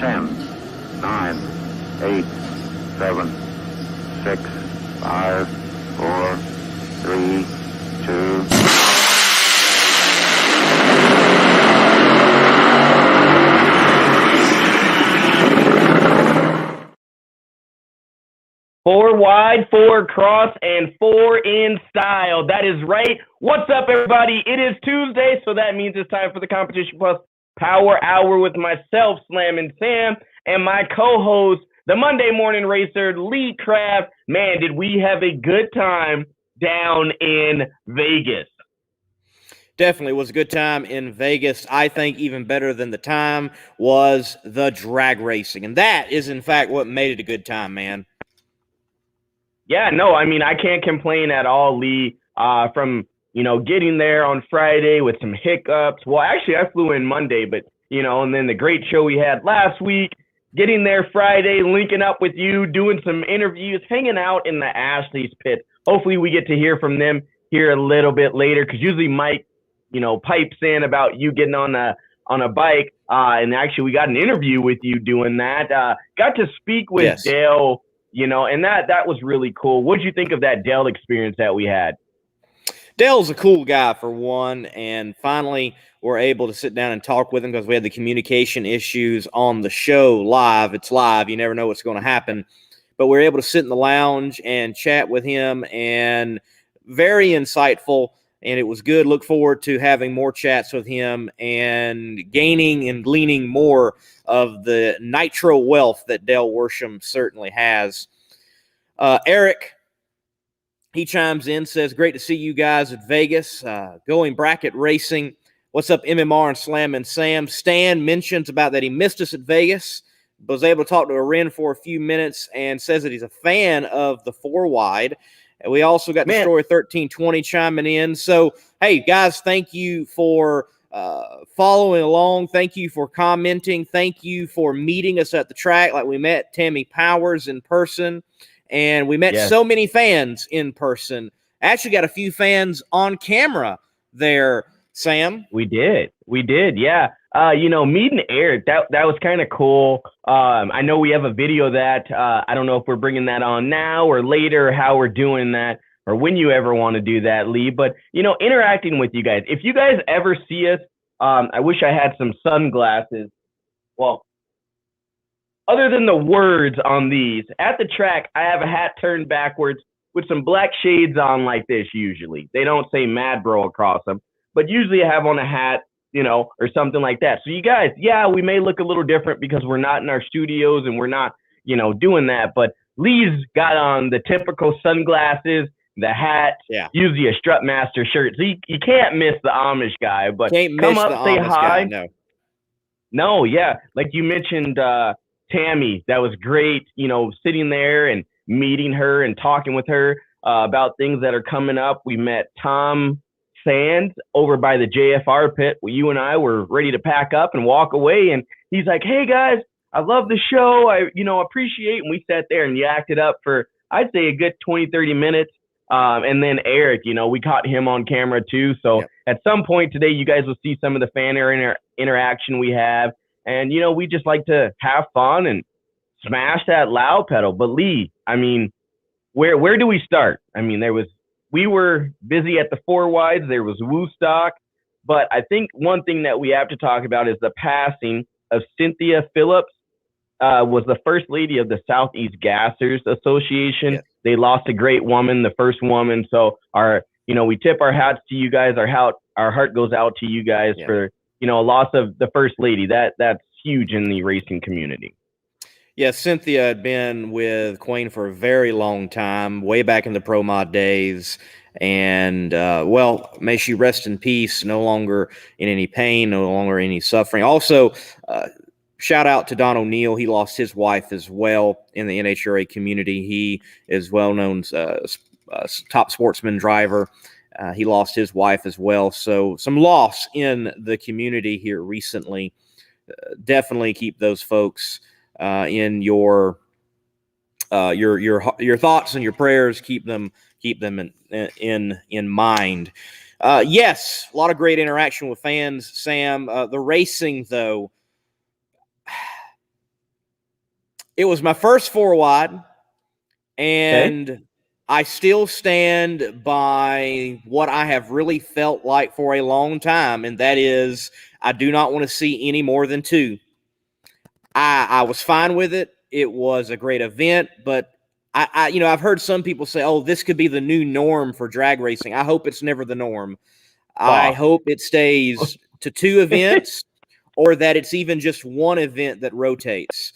10, 9, 8, 7, 6, 5, 4, 3, 2. Four wide, four across, and four in style. That is right. What's up, everybody? It is Tuesday, so that means it's time for the Competition Plus Power Hour with myself, Slam and Sam, and my co-host, the Monday Morning Racer, Lee Craft. Man, did we have a good time down in Vegas. Definitely was a good time in Vegas. I think even better than the time was the drag racing, and that is, in fact, what made it a good time, man. Yeah, no, I mean, I can't complain at all, Lee, from, getting there on Friday with some hiccups. Well, actually, I flew in Monday, but, and then the great show we had last week, getting there Friday, linking up with you, doing some interviews, hanging out in the Ashley's pit. Hopefully we get to hear from them here a little bit later, because usually Mike, pipes in about you getting on a bike, and actually we got an interview with you doing that. Got to speak with Dale, and that was really cool. What did you think of that Dale experience that we had? Dale's a cool guy, for one, and finally we're able to sit down and talk with him because we had the communication issues on the show live. It's live. You never know what's going to happen. But we're able to sit in the lounge and chat with him, and very insightful, and it was good. Look forward to having more chats with him and gaining and gleaning more of the Nitro wealth that Dale Worsham certainly has. Eric, he chimes in, says, great to see you guys at Vegas, going bracket racing. What's up, MMR and Slam and Sam? Stan mentions about that he missed us at Vegas, was able to talk to Aren for a few minutes, and says that he's a fan of the four wide. And we also got Destroyer 1320 chiming in. So, hey, guys, thank you for following along. Thank you for commenting. Thank you for meeting us at the track. Like, we met Tammy Powers in person, and we met so many fans in person. Actually got a few fans on camera there, Sam. We did, yeah. Meeting Eric, that was kind of cool. I know we have a video of that. I don't know if we're bringing that on now or later, or how we're doing that, or when you ever want to do that, Lee. But, interacting with you guys. If you guys ever see us, I wish I had some sunglasses. Well, other than the words on these, at the track, I have a hat turned backwards with some black shades on like this usually. They don't say Mad Bro across them, but usually I have on a hat, or something like that. So you guys, we may look a little different because we're not in our studios and we're not, doing that. But Lee's got on the typical sunglasses, the hat, usually a Strutmaster shirt. So you can't miss the Amish guy. But come up, say hi. No, yeah. Like you mentioned, Tammy, that was great, sitting there and meeting her and talking with her about things that are coming up. We met Tom Sands over by the JFR pit where you and I were ready to pack up and walk away, and he's like, hey guys, I love the show, I appreciate, and we sat there and yacked it up for, I'd say, a good 20-30 minutes. And then Eric, we caught him on camera too, so at some point today you guys will see some of the fan interaction we have, and we just like to have fun and smash that loud pedal. But Lee, I mean, where do we start? I mean, we were busy at the four wides. There was Woodstock. But I think one thing that we have to talk about is the passing of Cynthia Phillips, was the first lady of the Southeast Gassers Association. Yes. They lost a great woman, the first woman. So we tip our hats to you guys. Our heart goes out to you guys for, a loss of the first lady. That's huge in the racing community. Yeah, Cynthia had been with Queen for a very long time, way back in the Pro Mod days. And, may she rest in peace, no longer in any pain, no longer any suffering. Also, shout out to Don O'Neill. He lost his wife as well in the NHRA community. He is well-known top sportsman driver. He lost his wife as well. So some loss in the community here recently. Definitely keep those folks in your thoughts and your prayers. Keep them in mind. Yes, a lot of great interaction with fans, Sam. The racing, though, It was my first 4 wide, and I still stand by what I have really felt like for a long time, and that is I do not want to see any more than 2. I was fine with it. It was a great event, but I've heard some people say, "Oh, this could be the new norm for drag racing." I hope it's never the norm. I hope it stays to 2 events, or that it's even just 1 event that rotates.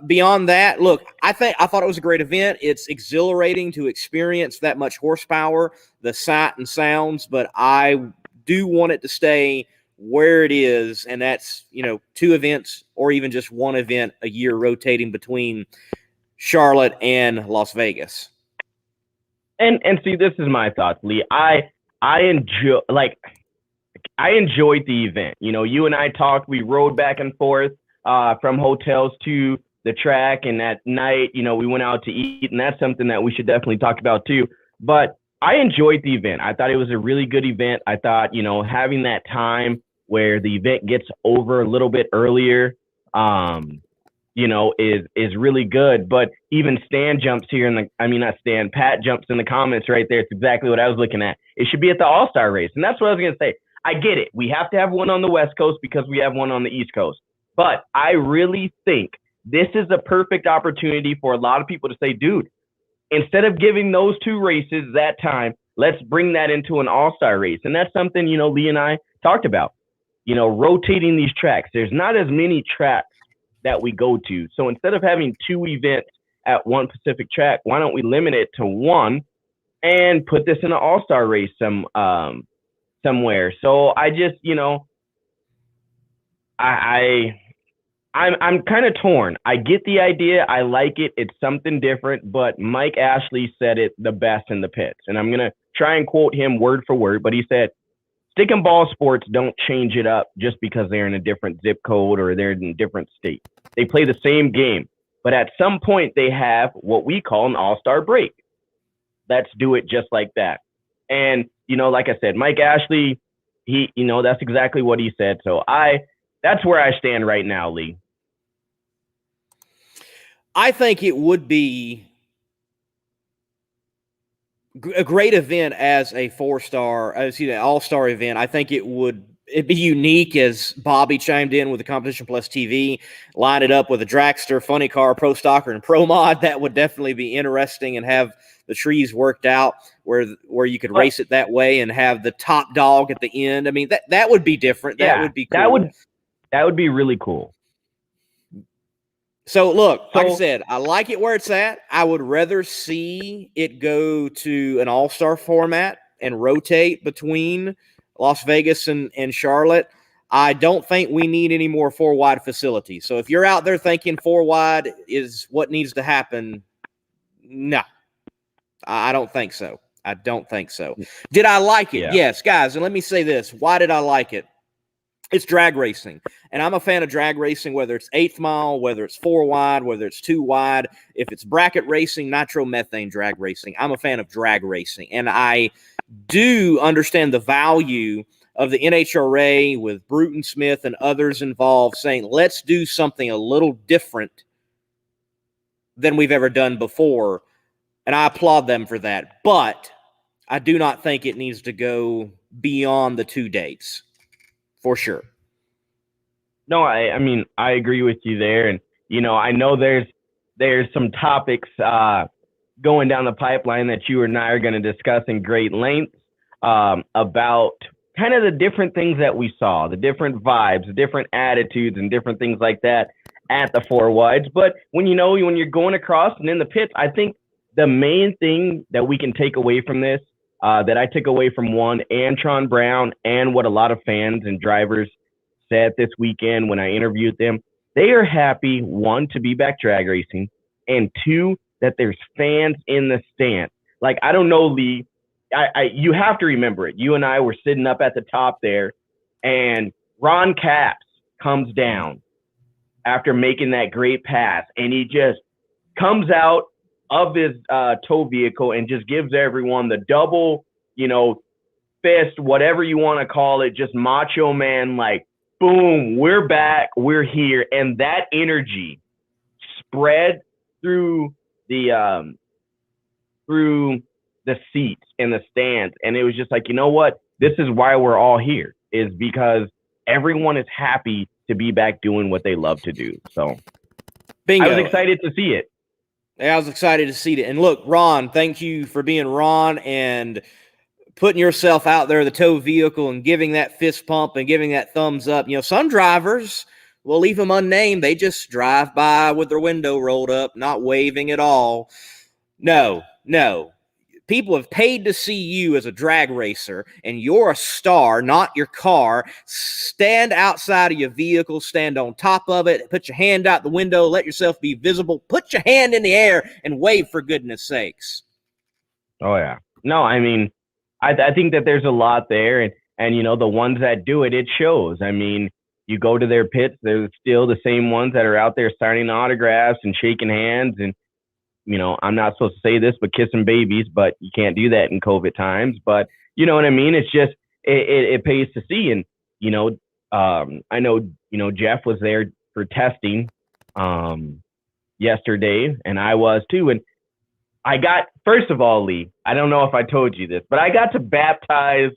Beyond that, look, I thought it was a great event. It's exhilarating to experience that much horsepower, the sight and sounds, but I do want it to stay where it is, and that's 2 events or even just 1 event a year rotating between Charlotte and Las Vegas. And see, this is my thoughts, Lee. I enjoyed the event. You and I talked. We rode back and forth from hotels to the track, and at night, we went out to eat, and that's something that we should definitely talk about too. But I enjoyed the event. I thought it was a really good event. I thought, having that time where the event gets over a little bit earlier, is really good. But even Stan jumps here not Stan, Pat jumps in the comments right there. It's exactly what I was looking at. It should be at the All-Star race. And that's what I was going to say. I get it. We have to have one on the West Coast because we have one on the East Coast. But I really think this is a perfect opportunity for a lot of people to say, dude, instead of giving those 2 races that time, let's bring that into an all-star race. And that's something, Lee and I talked about, rotating these tracks. There's not as many tracks that we go to. So instead of having 2 events at one Pacific track, why don't we limit it to 1 and put this in an all-star race somewhere? So I just, I'm kind of torn. I get the idea. I like it. It's something different. But Mike Ashley said it the best in the pits. And I'm going to try and quote him word for word. But he said, stick and ball sports don't change it up just because they're in a different zip code or they're in a different state. They play the same game. But at some point, they have what we call an all-star break. Let's do it just like that. And, like I said, Mike Ashley, that's exactly what he said. So that's where I stand right now, Lee. I think it would be a great event as a 4-star, all-star event. I think it'd be unique, as Bobby chimed in with the Competition Plus TV, line it up with a dragster, funny car, pro stocker, and pro mod. That would definitely be interesting, and have the trees worked out where you could race it that way and have the top dog at the end. I mean, that would be different. That would be cool. That would be really cool. So, look, like I said, I like it where it's at. I would rather see it go to an all-star format and rotate between Las Vegas and Charlotte. I don't think we need any more 4-wide facilities. So if you're out there thinking 4-wide is what needs to happen, no, I don't think so. I don't think so. Did I like it? Yeah. Yes, guys, and let me say this. Why did I like it? It's drag racing, and I'm a fan of drag racing, whether it's 8th mile, whether it's 4-wide, whether it's 2-wide, if it's bracket racing, nitromethane drag racing. I'm a fan of drag racing, and I do understand the value of the NHRA with Bruton Smith and others involved saying, let's do something a little different than we've ever done before, and I applaud them for that. But I do not think it needs to go beyond the 2 dates. For sure. No, I mean, I agree with you there. And, I know there's some topics going down the pipeline that you and I are going to discuss in great length about kind of the different things that we saw, the different vibes, the different attitudes and different things like that at the 4-wides. But when you're going across and in the pits, I think the main thing that we can take away from this, that I took away from one, Antron Brown, and what a lot of fans and drivers said this weekend when I interviewed them, they are happy, 1, to be back drag racing, and 2, that there's fans in the stands. Like, I don't know, Lee, you have to remember it. You and I were sitting up at the top there, and Ron Capps comes down after making that great pass, and he just comes out of his tow vehicle and just gives everyone the double, fist, whatever you want to call it, just macho man, like, boom, we're back, we're here. And that energy spread through the seats and the stands, and it was just like, you know what? This is why we're all here, is because everyone is happy to be back doing what they love to do. So Bingo. I was excited to see it. Yeah, I was excited to see it. And look, Ron, thank you for being Ron and putting yourself out there, the tow vehicle, and giving that fist pump and giving that thumbs up. You know, some drivers, we'll leave them unnamed. They just drive by with their window rolled up, not waving at all. No. People have paid to see you as a drag racer, and you're a star, not your car. Stand outside of your vehicle, stand on top of it, put your hand out the window, let yourself be visible, put your hand in the air and wave, for goodness sakes. Oh, yeah. No, I mean, I think that there's a lot there, and you know, the ones that do it, it shows. I mean, you go to their pits, they're still the same ones that are out there signing autographs and shaking hands, and you know, I'm not supposed to say this, but kissing babies, but you can't do that in COVID times. But you know what I mean? It's just, it pays to see. And, you know, I know, you know, Jeff was there for testing yesterday, and I was too. And I got, first of all, Lee, I don't know if I told you this, but I got to baptize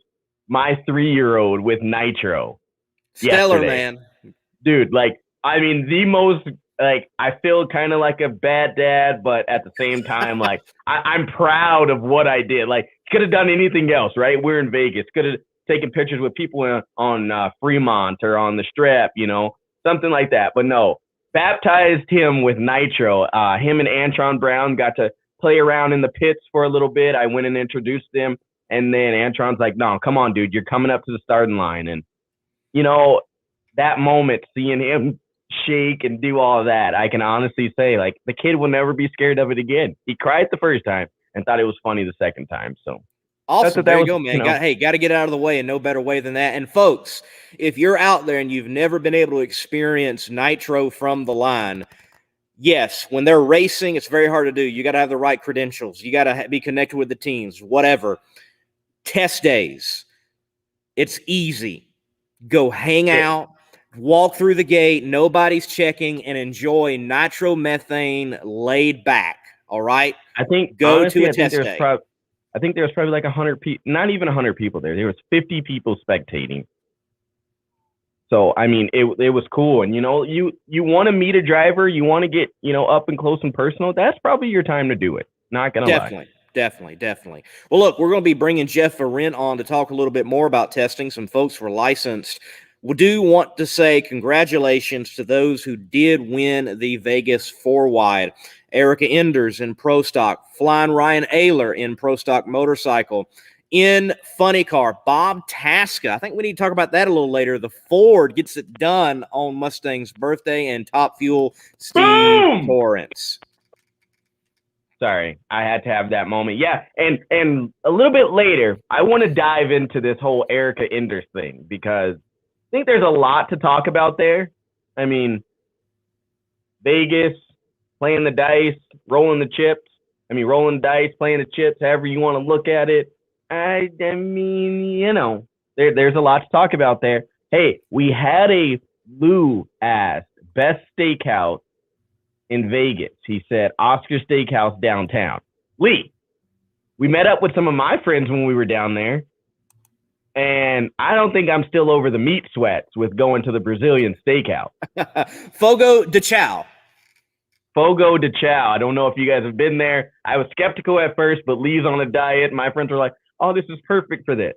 my 3-year-old with Nitro. Stellar, yesterday. man. Dude, like, I mean, the most, like, I feel kind of like a bad dad, but at the same time, like, I'm proud of what I did. Like, could have done anything else, right? We're in Vegas. Could have taken pictures with people on Fremont or on the Strip, you know, something like that. But no, baptized him with Nitro. Him and Antron Brown got to play around in the pits for a little bit. I went and introduced them. And then Antron's like, no, come on, dude. You're coming up to the starting line. And, you know, that moment, seeing him shake and do all of that, I can honestly say, like, the kid will never be scared of it again. He cried the first time and thought it was funny the second time. So awesome. There you go, man. You know, got to get out of the way, and no better way than that. And folks, if you're out there and you've never been able to experience Nitro from the line, yes, when they're racing, it's very hard to do. You got to have the right credentials. You got to be connected with the teams, whatever. Test days, it's easy. Go hang out, walk through the gate, nobody's checking, and enjoy nitromethane laid back. All right? I think, go honestly, to a test day. I think there was probably like 100 people, not even 100 people there. There was 50 people spectating. So, I mean, it was cool. And, you know, you want to meet a driver, you want to get, you know, up and close and personal, that's probably your time to do it. Not going to lie. Definitely. Well, look, we're going to be bringing Jeff Arendt on to talk a little bit more about testing. Some folks were licensed. We do want to say congratulations to those who did win the Vegas 4-wide. Erica Enders in Pro Stock, Flying Ryan Ayler in Pro Stock Motorcycle. In Funny Car, Bob Tasca. I think we need to talk about that a little later. The Ford gets it done on Mustang's birthday, and Top Fuel Steve Torrance. Sorry, I had to have that moment. Yeah, and a little bit later, I want to dive into this whole Erica Enders thing, because I think there's a lot to talk about there. I mean, Vegas, playing the dice, rolling the chips. I mean, rolling the dice, playing the chips, however you want to look at it. I mean, you know, there's a lot to talk about there. Hey, we had a Lou asked best steakhouse in Vegas. He said Oscar Steakhouse downtown. Lee, we met up with some of my friends when we were down there, and I don't think I'm still over the meat sweats with going to the Brazilian steakhouse. Fogo de Chao. Fogo de Chao. I don't know if you guys have been there. I was skeptical at first, but Lee's on a diet. My friends were like, oh, this is perfect for this.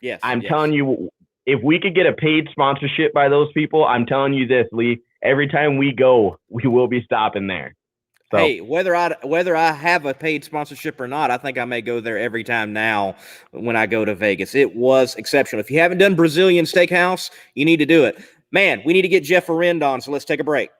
Yes. I'm telling you, if we could get a paid sponsorship by those people, I'm telling you this, Lee, every time we go, we will be stopping there. So, hey, whether I have a paid sponsorship or not, I think I may go there every time now when I go to Vegas. It was exceptional. If you haven't done Brazilian Steakhouse, you need to do it. Man, we need to get Jeff Arendt on, so let's take a break.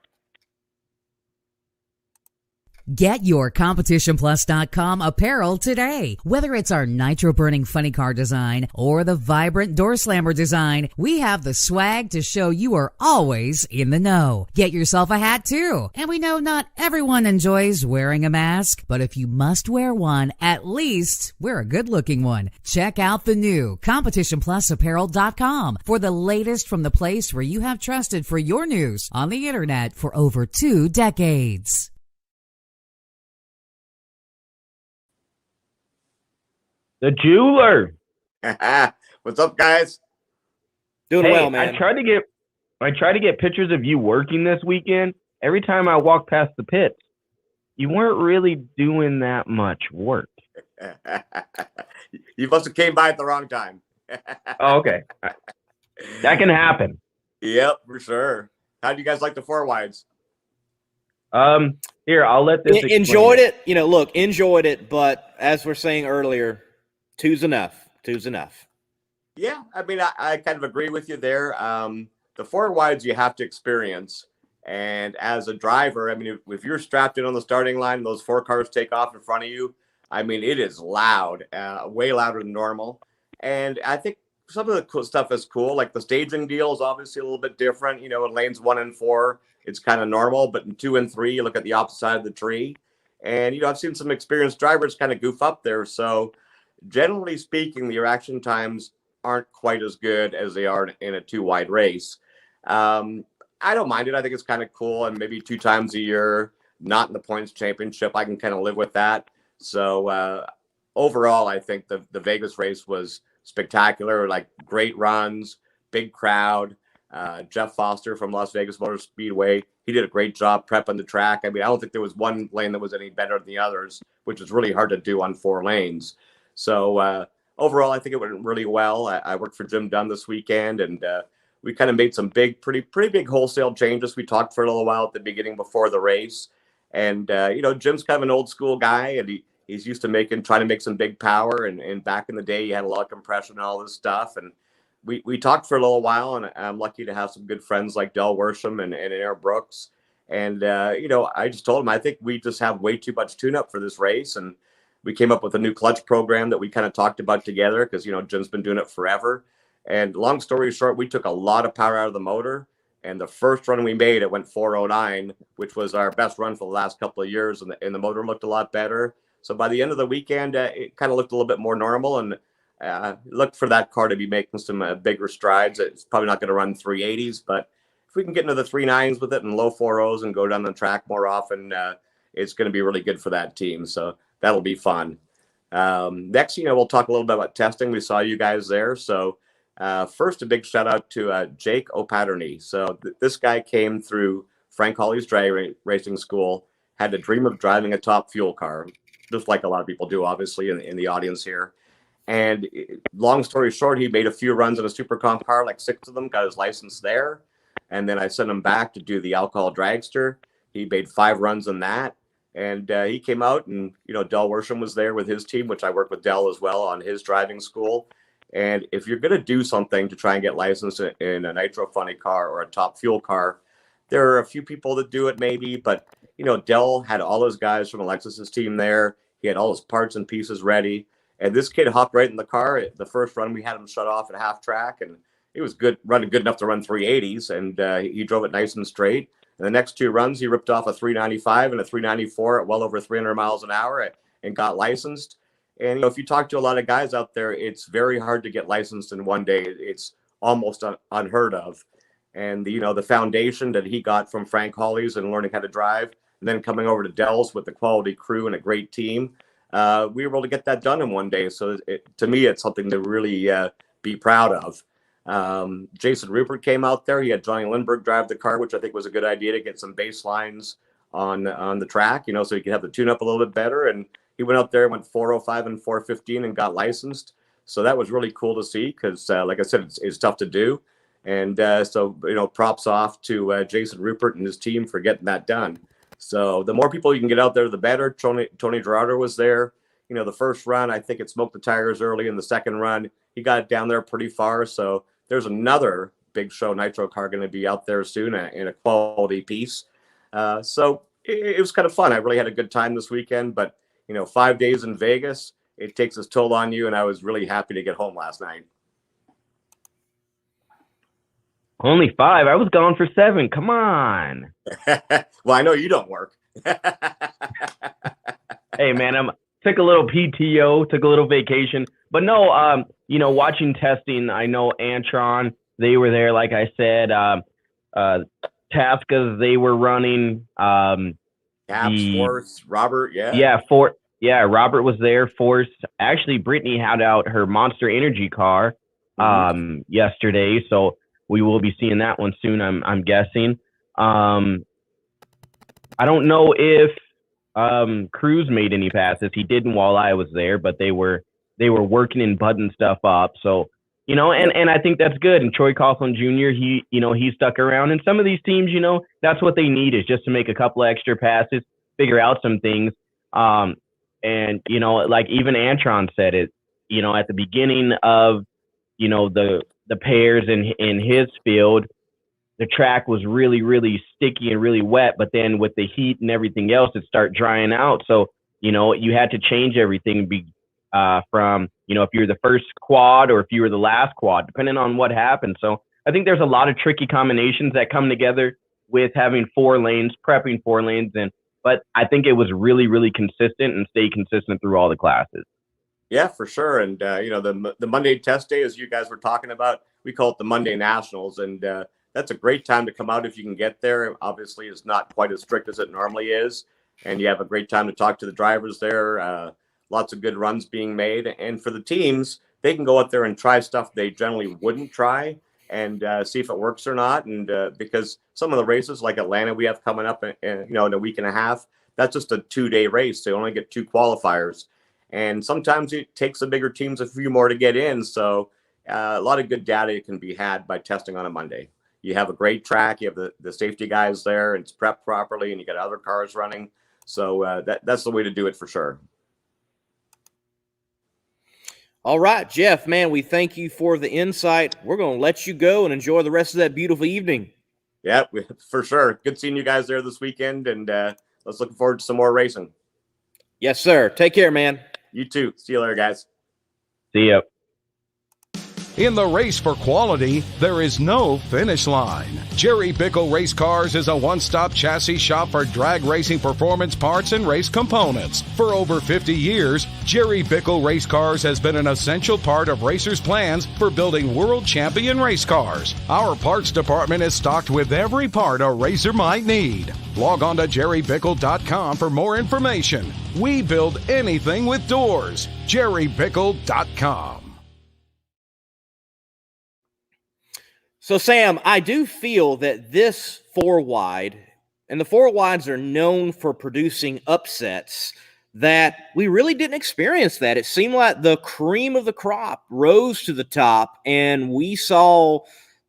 Get your CompetitionPlus.com apparel today. Whether it's our nitro-burning funny car design or the vibrant door slammer design, we have the swag to show you are always in the know. Get yourself a hat too. And we know not everyone enjoys wearing a mask, but if you must wear one, at least wear a good-looking one. Check out the new CompetitionPlusApparel.com for the latest from the place where you have trusted for your news on the internet for over 2 decades. The jeweler. What's up, guys? Doing Hey, well, man. I tried to get pictures of you working this weekend. Every time I walk past the pits, you weren't really doing that much work. You must have came by at the wrong time. Oh, okay. That can happen. Yep, for sure. How do you guys like the 4 wides? Here, I'll let this explain Enjoyed it. Look, enjoyed it, but as we're saying earlier, 2's enough. 2's enough. Yeah, I mean, I kind of agree with you there. The 4 wides you have to experience. And as a driver, I mean, if you're strapped in on the starting line and those 4 cars take off in front of you, I mean, it is loud, way louder than normal. And I think some of the cool stuff is cool. Like the staging deal is obviously a little bit different. In lanes 1 and 4, it's kind of normal. But in 2 and 3, you look at the opposite side of the tree. And, I've seen some experienced drivers kind of goof up there. So generally speaking, the reaction times aren't quite as good as they are in a 2-wide race. I don't mind it. I think it's kind of cool. And maybe 2 times a year, not in the points championship, I can kind of live with that. So overall, I think the Vegas race was spectacular, like great runs, big crowd. Jeff Foster from Las Vegas Motor Speedway, he did a great job prepping the track. I mean, I don't think there was one lane that was any better than the others, which is really hard to do on 4 lanes. So overall, I think it went really well. I worked for Jim Dunn this weekend, and we kind of made some pretty big wholesale changes. We talked for a little while at the beginning before the race. And, Jim's kind of an old school guy, and he's used to trying to make some big power. And back in the day, he had a lot of compression and all this stuff. And we talked for a little while, and I'm lucky to have some good friends like Del Worsham and Aaron Brooks. And, I just told him, I think we just have way too much tune-up for this race. And we came up with a new clutch program that we kind of talked about together because, Jim's been doing it forever. And long story short, we took a lot of power out of the motor. And the first run we made, it went 409, which was our best run for the last couple of years. And the motor looked a lot better. So by the end of the weekend, it kind of looked a little bit more normal. And look for that car to be making some bigger strides. It's probably not going to run 380s, but if we can get into the 39s with it and low 40s and go down the track more often, it's going to be really good for that team. So that'll be fun. Next, we'll talk a little bit about testing. We saw you guys there. So first, a big shout out to Jake O'Patterney. So this guy came through Frank Hawley's drag racing school, had a dream of driving a top fuel car, just like a lot of people do, obviously, in the audience here. And long story short, he made a few runs in a super comp car, like 6 of them, got his license there. And then I sent him back to do the alcohol dragster. He made 5 runs in that. And he came out, and, Del Worsham was there with his team, which I work with Del as well on his driving school. And if you're going to do something to try and get licensed in a Nitro funny car or a top fuel car, there are a few people that do it maybe, but, Del had all his guys from Alexis's team there. He had all his parts and pieces ready. And this kid hopped right in the car. The first run, we had him shut off at half track, and he was running good enough to run 380s, and he drove it nice and straight. And the next 2 runs, he ripped off a 395 and a 394 at well over 300 miles an hour and got licensed. And, if you talk to a lot of guys out there, it's very hard to get licensed in one day. It's almost unheard of. And, the foundation that he got from Frank Hawley's and learning how to drive, and then coming over to Dell's with the quality crew and a great team, we were able to get that done in one day. So to me, it's something to really be proud of. Jason Rupert came out there. He had Johnny Lindbergh drive the car, which I think was a good idea to get some baselines on the track, so he could have the tune up a little bit better. And he went out there, went 405 and 415 and got licensed. So that was really cool to see because, like I said, it's tough to do. And so props off to Jason Rupert and his team for getting that done. So the more people you can get out there, the better. Tony Gerardo was there. The first run, I think it smoked the tires early. In the second run, he got it down there pretty far. So there's another big show Nitro car going to be out there soon in a quality piece. So it was kind of fun. I really had a good time this weekend, but 5 days in Vegas, it takes its toll on you. And I was really happy to get home last night. Only 5. I was gone for 7. Come on. Well, I know you don't work. Hey man, took a little PTO, took a little vacation, but no, watching testing, I know Antron, they were there, like I said, Taskas, they were running, Caps, Force, Robert, Robert was there. Force, actually, Brittany had out her Monster Energy car, yesterday, so we will be seeing that one soon, I'm guessing. I don't know if Cruz made any passes. He didn't while I was there, but they were working and button stuff up. So, and I think that's good. And Troy Coughlin Jr., he stuck around. And some of these teams, that's what they need, is just to make a couple extra passes, figure out some things. And, like even Antron said it, at the beginning of, the pairs in his field, the track was really, really sticky and really wet, but then with the heat and everything else, it started drying out. So, you had to change everything from, if you were the first quad or if you were the last quad, depending on what happened. So I think there's a lot of tricky combinations that come together with having 4 lanes, prepping 4 lanes. But I think it was really, really consistent and stayed consistent through all the classes. Yeah, for sure. And, the Monday test day, as you guys were talking about, we call it the Monday Nationals. And, that's a great time to come out if you can get there. Obviously, it's not quite as strict as it normally is. And you have a great time to talk to the drivers there. Lots of good runs being made. And for the teams, they can go out there and try stuff they generally wouldn't try and see if it works or not. And because some of the races like Atlanta we have coming up in a week and a half, that's just a 2-day race. They only get 2 qualifiers. And sometimes it takes the bigger teams a few more to get in. So a lot of good data can be had by testing on a Monday. You have a great track. You have the safety guys there, and it's prepped properly, and you got other cars running. So that's the way to do it for sure. All right, Jeff, man, we thank you for the insight. We're going to let you go and enjoy the rest of that beautiful evening. Yeah, for sure. Good seeing you guys there this weekend, and let's look forward to some more racing. Yes, sir. Take care, man. You too. See you later, guys. See ya. In the race for quality, there is no finish line. Jerry Bickle Race Cars is a one-stop chassis shop for drag racing performance parts and race components. For over 50 years, Jerry Bickle Race Cars has been an essential part of racers' plans for building world champion race cars. Our parts department is stocked with every part a racer might need. Log on to jerrybickle.com for more information. We build anything with doors. jerrybickle.com. So, Sam, I do feel that this 4-wide, and the 4-wides are known for producing upsets, that we really didn't experience that. It seemed like the cream of the crop rose to the top, and we saw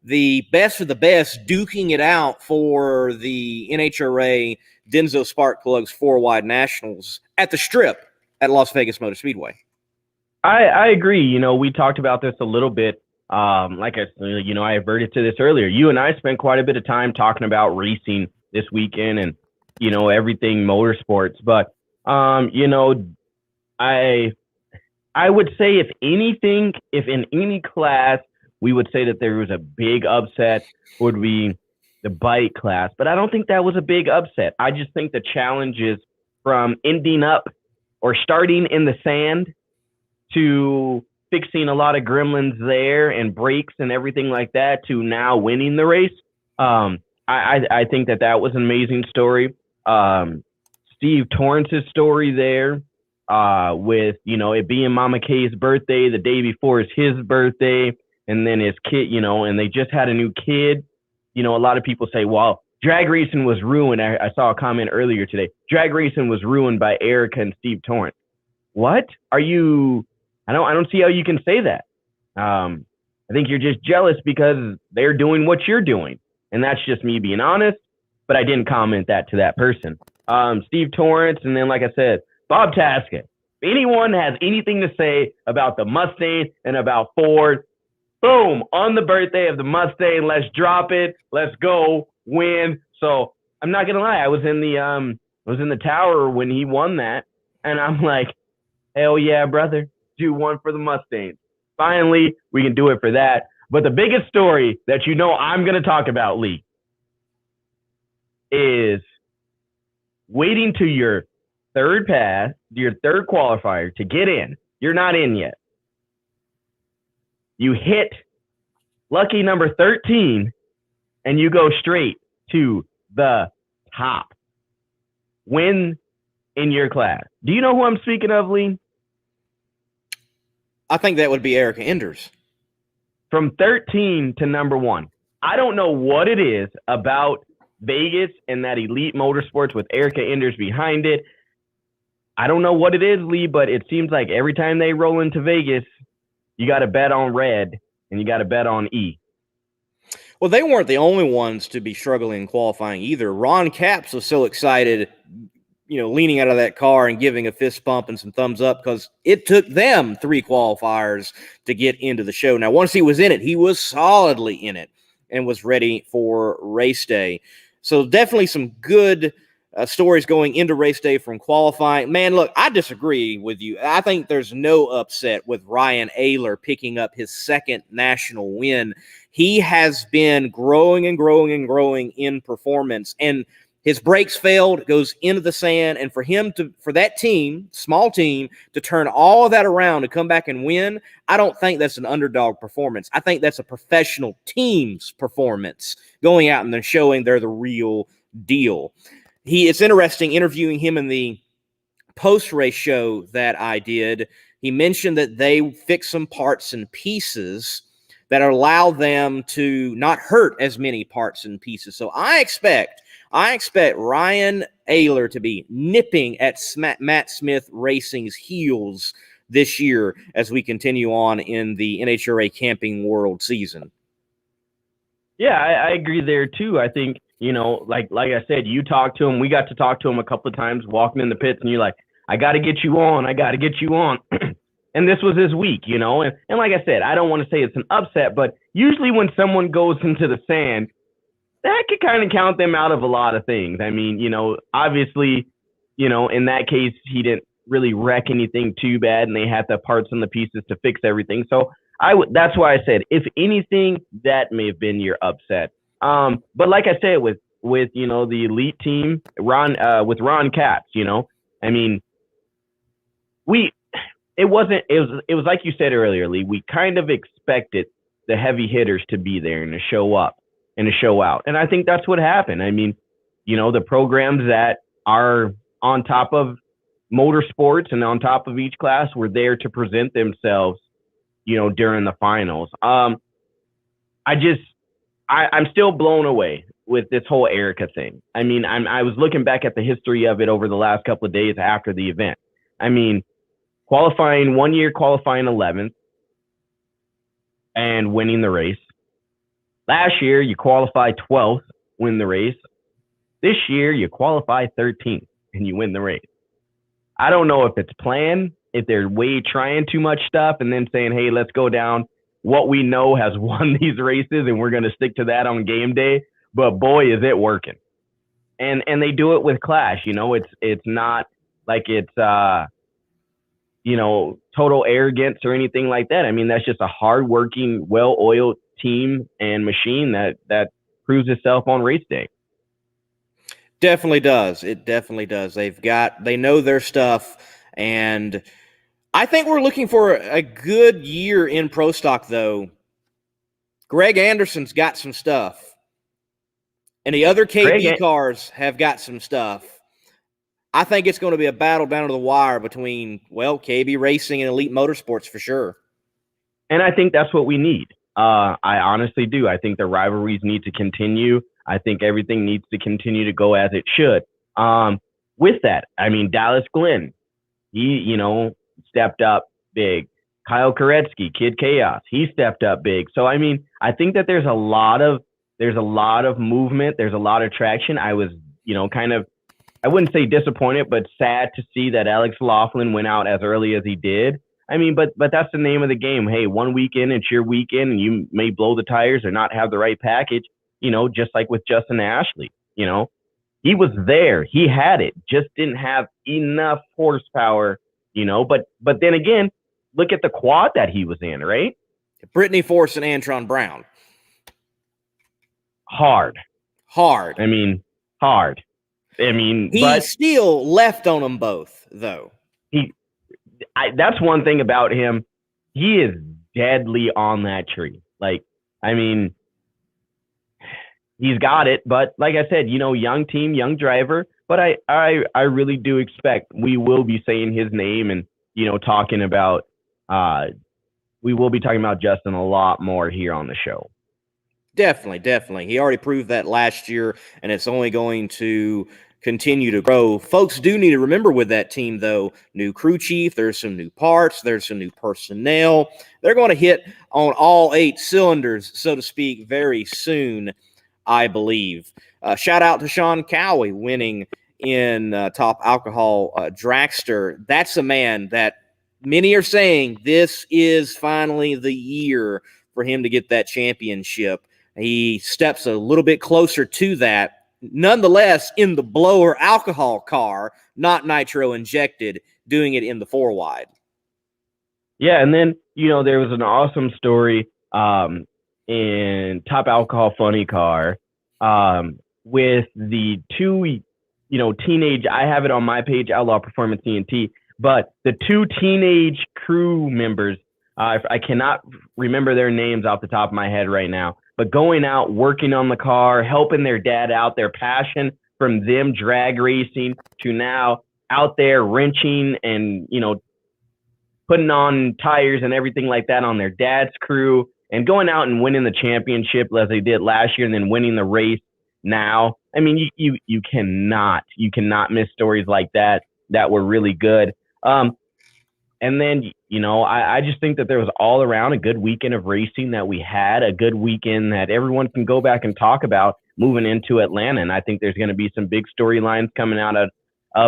the best of the best duking it out for the NHRA Denso Spark Plugs 4-wide Nationals at the Strip at Las Vegas Motor Speedway. I agree. We talked about this a little bit. Like I adverted to this earlier. You and I spent quite a bit of time talking about racing this weekend and, everything motorsports. But, I would say if in any class we would say that there was a big upset, would be the bike class. But I don't think that was a big upset. I just think the challenge is from ending up or starting in the sand to fixing a lot of gremlins there and brakes and everything like that to now winning the race. I think that was an amazing story. Steve Torrance's story there, with, it being Mama Kay's birthday, the day before is his birthday, and then his kid, and they just had a new kid. A lot of people say, well, drag racing was ruined. I saw a comment earlier today. Drag racing was ruined by Erica and Steve Torrance. What? Are you... I don't see how you can say that. I think you're just jealous because they're doing what you're doing. And that's just me being honest, but I didn't comment that to that person. Steve Torrance, and then, like I said, Bob Taskett. If anyone has anything to say about the Mustang and about Ford, boom, on the birthday of the Mustang, let's drop it. Let's go win. So I'm not going to lie. I was in the I was in the tower when he won that. And I'm like, hell yeah, brother. Do one for the Mustangs. Finally, we can do it for that. But the biggest story that I'm going to talk about, Lee, is waiting to your third pass, your third qualifier to get in. You're not in yet. You hit lucky number 13, and you go straight to the top. Win in your class. Do you know who I'm speaking of, Lee? I think that would be Erica Enders. From 13 to number 1. I don't know what it is about Vegas and that Elite Motorsports with Erica Enders behind it. I don't know what it is, Lee, but it seems like every time they roll into Vegas, you got to bet on red and you got to bet on E. Well, they weren't the only ones to be struggling in qualifying either. Ron Capps was so excited, leaning out of that car and giving a fist bump and some thumbs up because it took them 3 qualifiers to get into the show. Now, once he was in it, he was solidly in it and was ready for race day. So definitely some good stories going into race day from qualifying. Man, look, I disagree with you. I think there's no upset with Ryan Ayler picking up his second national win. He has been growing and growing and growing in performance, and his brakes failed, goes into the sand, and for that team, small team, to turn all of that around to come back and win, I don't think that's an underdog performance. I think that's a professional team's performance going out and then showing they're the real deal. It's interesting interviewing him in the post-race show that I did. He mentioned that they fixed some parts and pieces that allow them to not hurt as many parts and pieces. So I expect Ryan Ayler to be nipping at Matt Smith Racing's heels this year as we continue on in the NHRA Camping World season. Yeah, I agree there too. I think, like I said, you talked to him. We got to talk to him a couple of times walking in the pits, and you're like, I got to get you on. And this was his week, and like I said, I don't want to say it's an upset, but usually when someone goes into the sand, that could kind of count them out of a lot of things. I mean, obviously, in that case, he didn't really wreck anything too bad, and they had the parts and the pieces to fix everything. So that's why I said, if anything, that may have been your upset. But like I said, with the elite team, with Ron Capps, I mean, it was like you said earlier, Lee, we kind of expected the heavy hitters to be there and to show up and to show out. And I think that's what happened. I mean, the programs that are on top of motorsports and on top of each class were there to present themselves, during the finals. I'm still blown away with this whole Erica thing. I mean, I was looking back at the history of it over the last couple of days after the event. I mean, qualifying 1 year, qualifying 11th and winning the race. Last year, you qualified 12th, win the race. This year, you qualify 13th and you win the race. I don't know if it's planned, if they're trying too much stuff and then saying, hey, let's go down what we know has won these races and we're going to stick to that on game day. But boy, is it working. And they do it with class. It's not like it's, total arrogance or anything like that. I mean, that's just a hardworking, well-oiled team and machine that proves itself on race day. Definitely does. It definitely does. They know their stuff, and I think we're looking for a good year in Pro Stock, though. Greg Anderson's got some stuff, and the other KB cars have got some stuff. I think it's going to be a battle down to the wire between, KB Racing and Elite Motorsports for sure. And I think that's what we need. I honestly do. I think the rivalries need to continue. I think everything needs to continue to go as it should. With that, I mean, Dallas Glenn, he, stepped up big. Kyle Koretsky, Kid Chaos, he stepped up big. So, I mean, I think that there's a lot of movement. There's a lot of traction. I was, I wouldn't say disappointed, but sad to see that Alex Laughlin went out as early as he did. I mean, but that's the name of the game. Hey, one weekend, it's your weekend, and you may blow the tires or not have the right package, just like with Justin Ashley. You he was there. He had it, just didn't have enough horsepower, but then again, look at the quad that he was in, right? Brittany Force and Antron Brown. Hard. Hard. He still left on them both, though. That's one thing about him. He is deadly on that tree. He's got it, but like I said, young team, young driver. But I really do expect we will be saying his name and talking about. We will be talking about Justin a lot more here on the show. Definitely. He already proved that last year, and it's only going to continue to grow. Folks do need to remember with that team, though, new crew chief, there's some new parts, there's some new personnel. They're going to hit on all 8 cylinders, so to speak, very soon, I believe. Shout out to Sean Cowie winning in Top Alcohol Dragster. That's a man that many are saying this is finally the year for him to get that championship. He steps a little bit closer to that, nonetheless, in the blower alcohol car, not nitro injected, doing it in the 4-wide. Yeah, and then, there was an awesome story in Top Alcohol Funny Car with the 2, teenage, I have it on my page, Outlaw Performance TNT, but the 2 teenage crew members, I cannot remember their names off the top of my head right now, but going out, working on the car, helping their dad out, their passion from them drag racing to now out there wrenching and, putting on tires and everything like that on their dad's crew and going out and winning the championship as they did last year and then winning the race now. I mean, you cannot miss stories like that were really good. And then, I just think that there was all around a good weekend of racing that we had, a good weekend that everyone can go back and talk about moving into Atlanta. And I think there's going to be some big storylines coming out of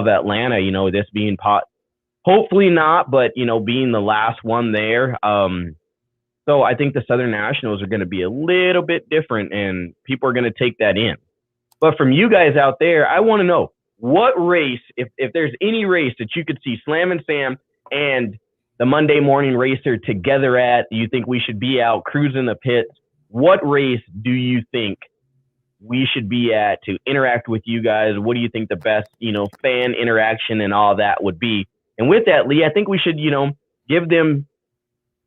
Atlanta, this being hopefully not, but, being the last one there. So I think the Southern Nationals are going to be a little bit different and people are going to take that in. But from you guys out there, I want to know what race, if there's any race that you could see Slam and Sam and the Monday Morning Racer together at, you think we should be out cruising the pits? What race do you think we should be at to interact with you guys? What do you think the best, fan interaction and all that would be? And with that, Lee, I think we should, give them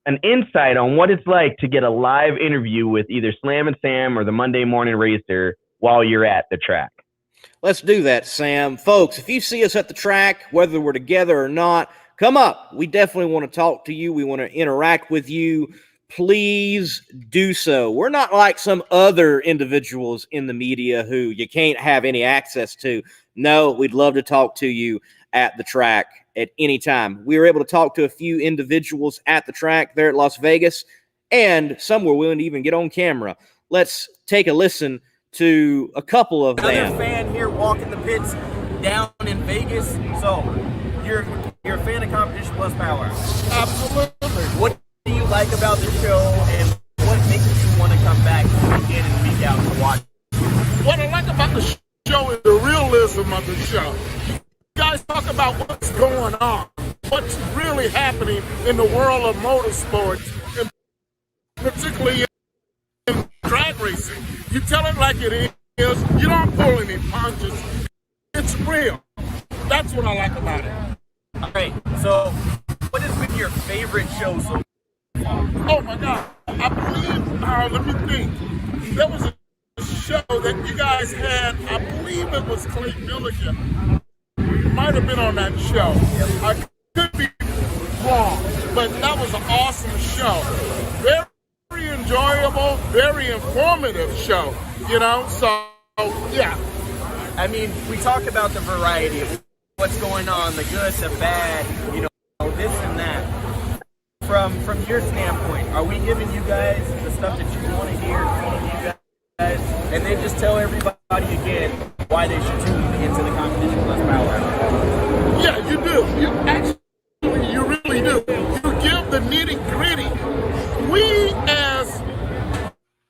an insight on what it's like to get a live interview with either Slam and Sam or the Monday Morning Racer while you're at the track. Let's do that, Sam. Folks, if you see us at the track, whether we're together or not, come up. We definitely want to talk to you. We want to interact with you. Please do so. We're not like some other individuals in the media who you can't have any access to. No, we'd love to talk to you at the track at any time. We were able to talk to a few individuals at the track there at Las Vegas, and some were willing to even get on camera. Let's take a listen to a couple of them. Another fan here walking the pits down in Vegas. So you're a fan of Competition Plus Power. Absolutely. What do you like about the show, and what makes you want to come back week in and week out to watch? What I like about the show is the realism of the show. You guys talk about what's going on, what's really happening in the world of motorsports, and particularly in drag racing. You tell it like it is. You don't pull any punches. It's real. That's what I like about it. All right, so what has been your favorite show so far? Oh my God. I believe, let me think. There was a show that you guys had, I believe it was Clay Milligan. Might have been on that show. I could be wrong, but that was an awesome show. Very enjoyable, very informative show, so yeah. I mean, we talk about the variety of what's going on, the good, the bad, this and that. From your standpoint, are we giving you guys the stuff that you want to hear, telling you guys, and then just tell everybody again why they should tune into the Competition Plus Power? Yeah, you do. You really do. You give the nitty-gritty. We as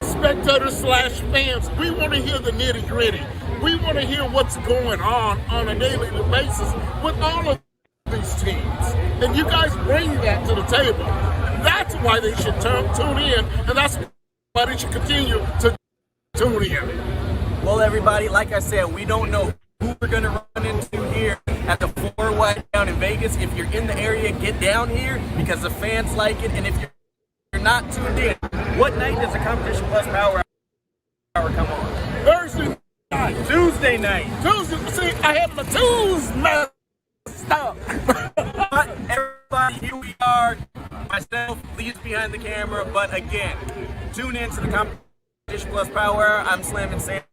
spectators / fans, we want to hear the nitty-gritty. We want to hear what's going on a daily basis with all of these teams. And you guys bring that to the table. That's why they should tune in, and that's why they should continue to tune in. Well, everybody, like I said, we don't know who we're going to run into here at the 4-Wide down in Vegas. If you're in the area, get down here because the fans like it. And if you're not tuned in, what night does the Competition Plus Power Hour come on? Thursday night. Tuesday night. Tuesday. See, I had the Tuesday. Stop. But everybody, here we are. Myself, Lee's behind the camera. But again, tune in to the Competition Plus Power Hour. I'm Slammin' Sam.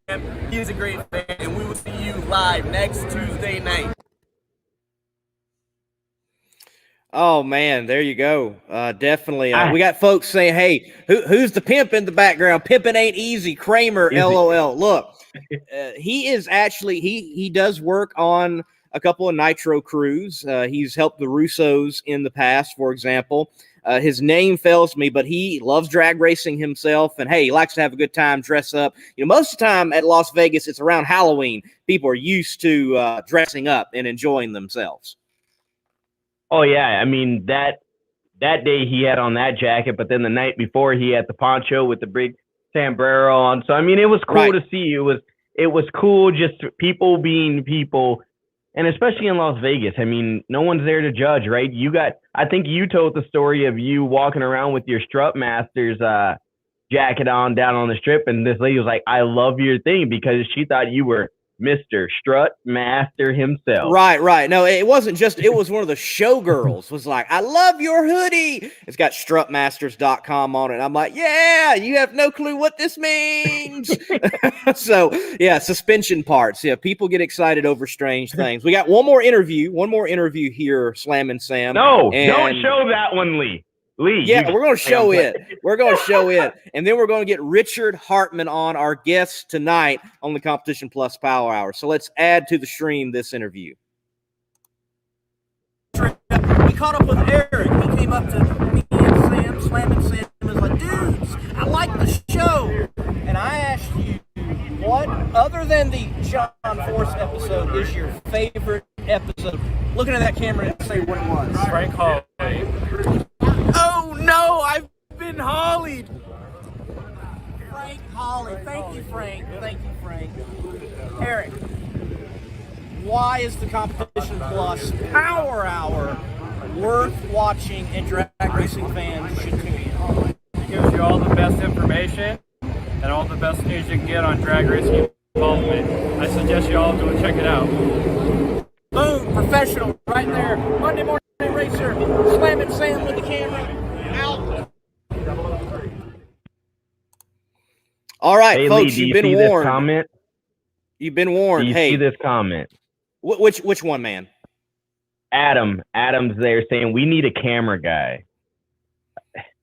He's a great fan, and we will see you live next Tuesday night. Oh man, there you go. Definitely. We got folks saying, "Hey, who's the pimp in the background? Pimping ain't easy." Kramer, LOL. Look, he is actually he does work on a couple of Nitro crews. He's helped the Russos in the past, for example. His name fails me, but he loves drag racing himself. And hey, he likes to have a good time, dress up. You know, most of the time at Las Vegas, it's around Halloween. People are used to dressing up and enjoying themselves. Oh yeah, I mean that day he had on that jacket, but then the night before he had the poncho with the big sombrero on. So I mean, it was cool to see. It was cool just people being people. And especially in Las Vegas, I mean, no one's there to judge, right? I think you told the story of you walking around with your Strut Masters jacket on down on the strip, and this lady was like, "I love your thing," because she thought you were Mr. Strut Master himself. Right. No, it wasn't just, it was one of the showgirls was like, "I love your hoodie." It's got strutmasters.com on it. I'm like, yeah, you have no clue what this means. So yeah, suspension parts. Yeah, people get excited over strange things. We got one more interview here, Slammin' Sam. No, don't show that one, Lee. Yeah, we're going to show it. We're going to show it. And then we're going to get Richard Hartman on, our guest tonight on the Competition Plus Power Hour. So let's add to the stream this interview. We caught up with Eric. He came up to me and Sam, Slammin' Sam, and was like, "Dudes, I like the show." And I asked you, what, other than the John Force episode, is your favorite episode? Looking at that camera and say what it was. Frank Hall. Oh no, I've been hollied. Frank Holly. Thank you, Frank. Eric, why is the Competition Plus Power Hour worth watching and drag racing fans should tune in? It gives you all the best information and all the best news you can get on drag racing involvement. I suggest you all go check it out. Boom, professional right there. Monday Morning Racer, Slammin' Sam with the camera. Out. All right, hey, folks, Lee, you've been warned. Comment? You've been warned. Do you see this comment? Which one, man? Adam's there saying we need a camera guy.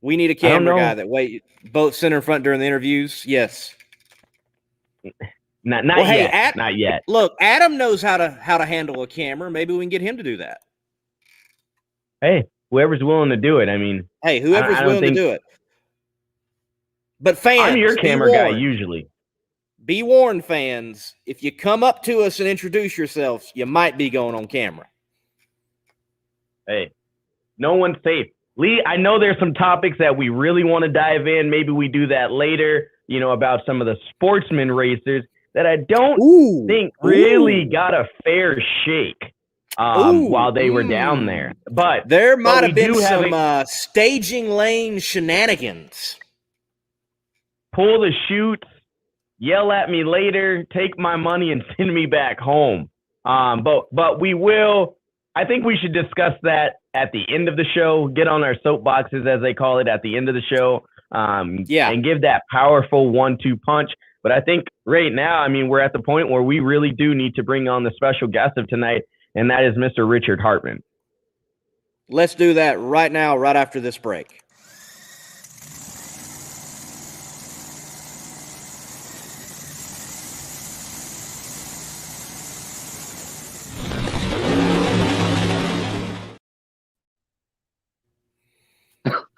We need a camera guy that both center and front during the interviews. Yes. Not yet. Not yet. Look, Adam knows how to handle a camera. Maybe we can get him to do that. Hey, whoever's willing to do it. I mean, hey, whoever's willing to do it. But fans, I'm your camera guy usually. Be warned, fans. If you come up to us and introduce yourselves, you might be going on camera. Hey, no one's safe. Lee, I know there's some topics that we really want to dive in. Maybe we do that later, about some of the sportsman racers that I don't think really got a fair shake while they were down there. But there might have been some staging lane shenanigans. Pull the chutes, yell at me later, take my money, and send me back home. But we will. I think we should discuss that at the end of the show. Get on our soapboxes, as they call it, at the end of the show. And give that powerful 1-2 punch. But I think right now, I mean, we're at the point where we really do need to bring on the special guest of tonight, and that is Mr. Richard Hartman. Let's do that right now, right after this break.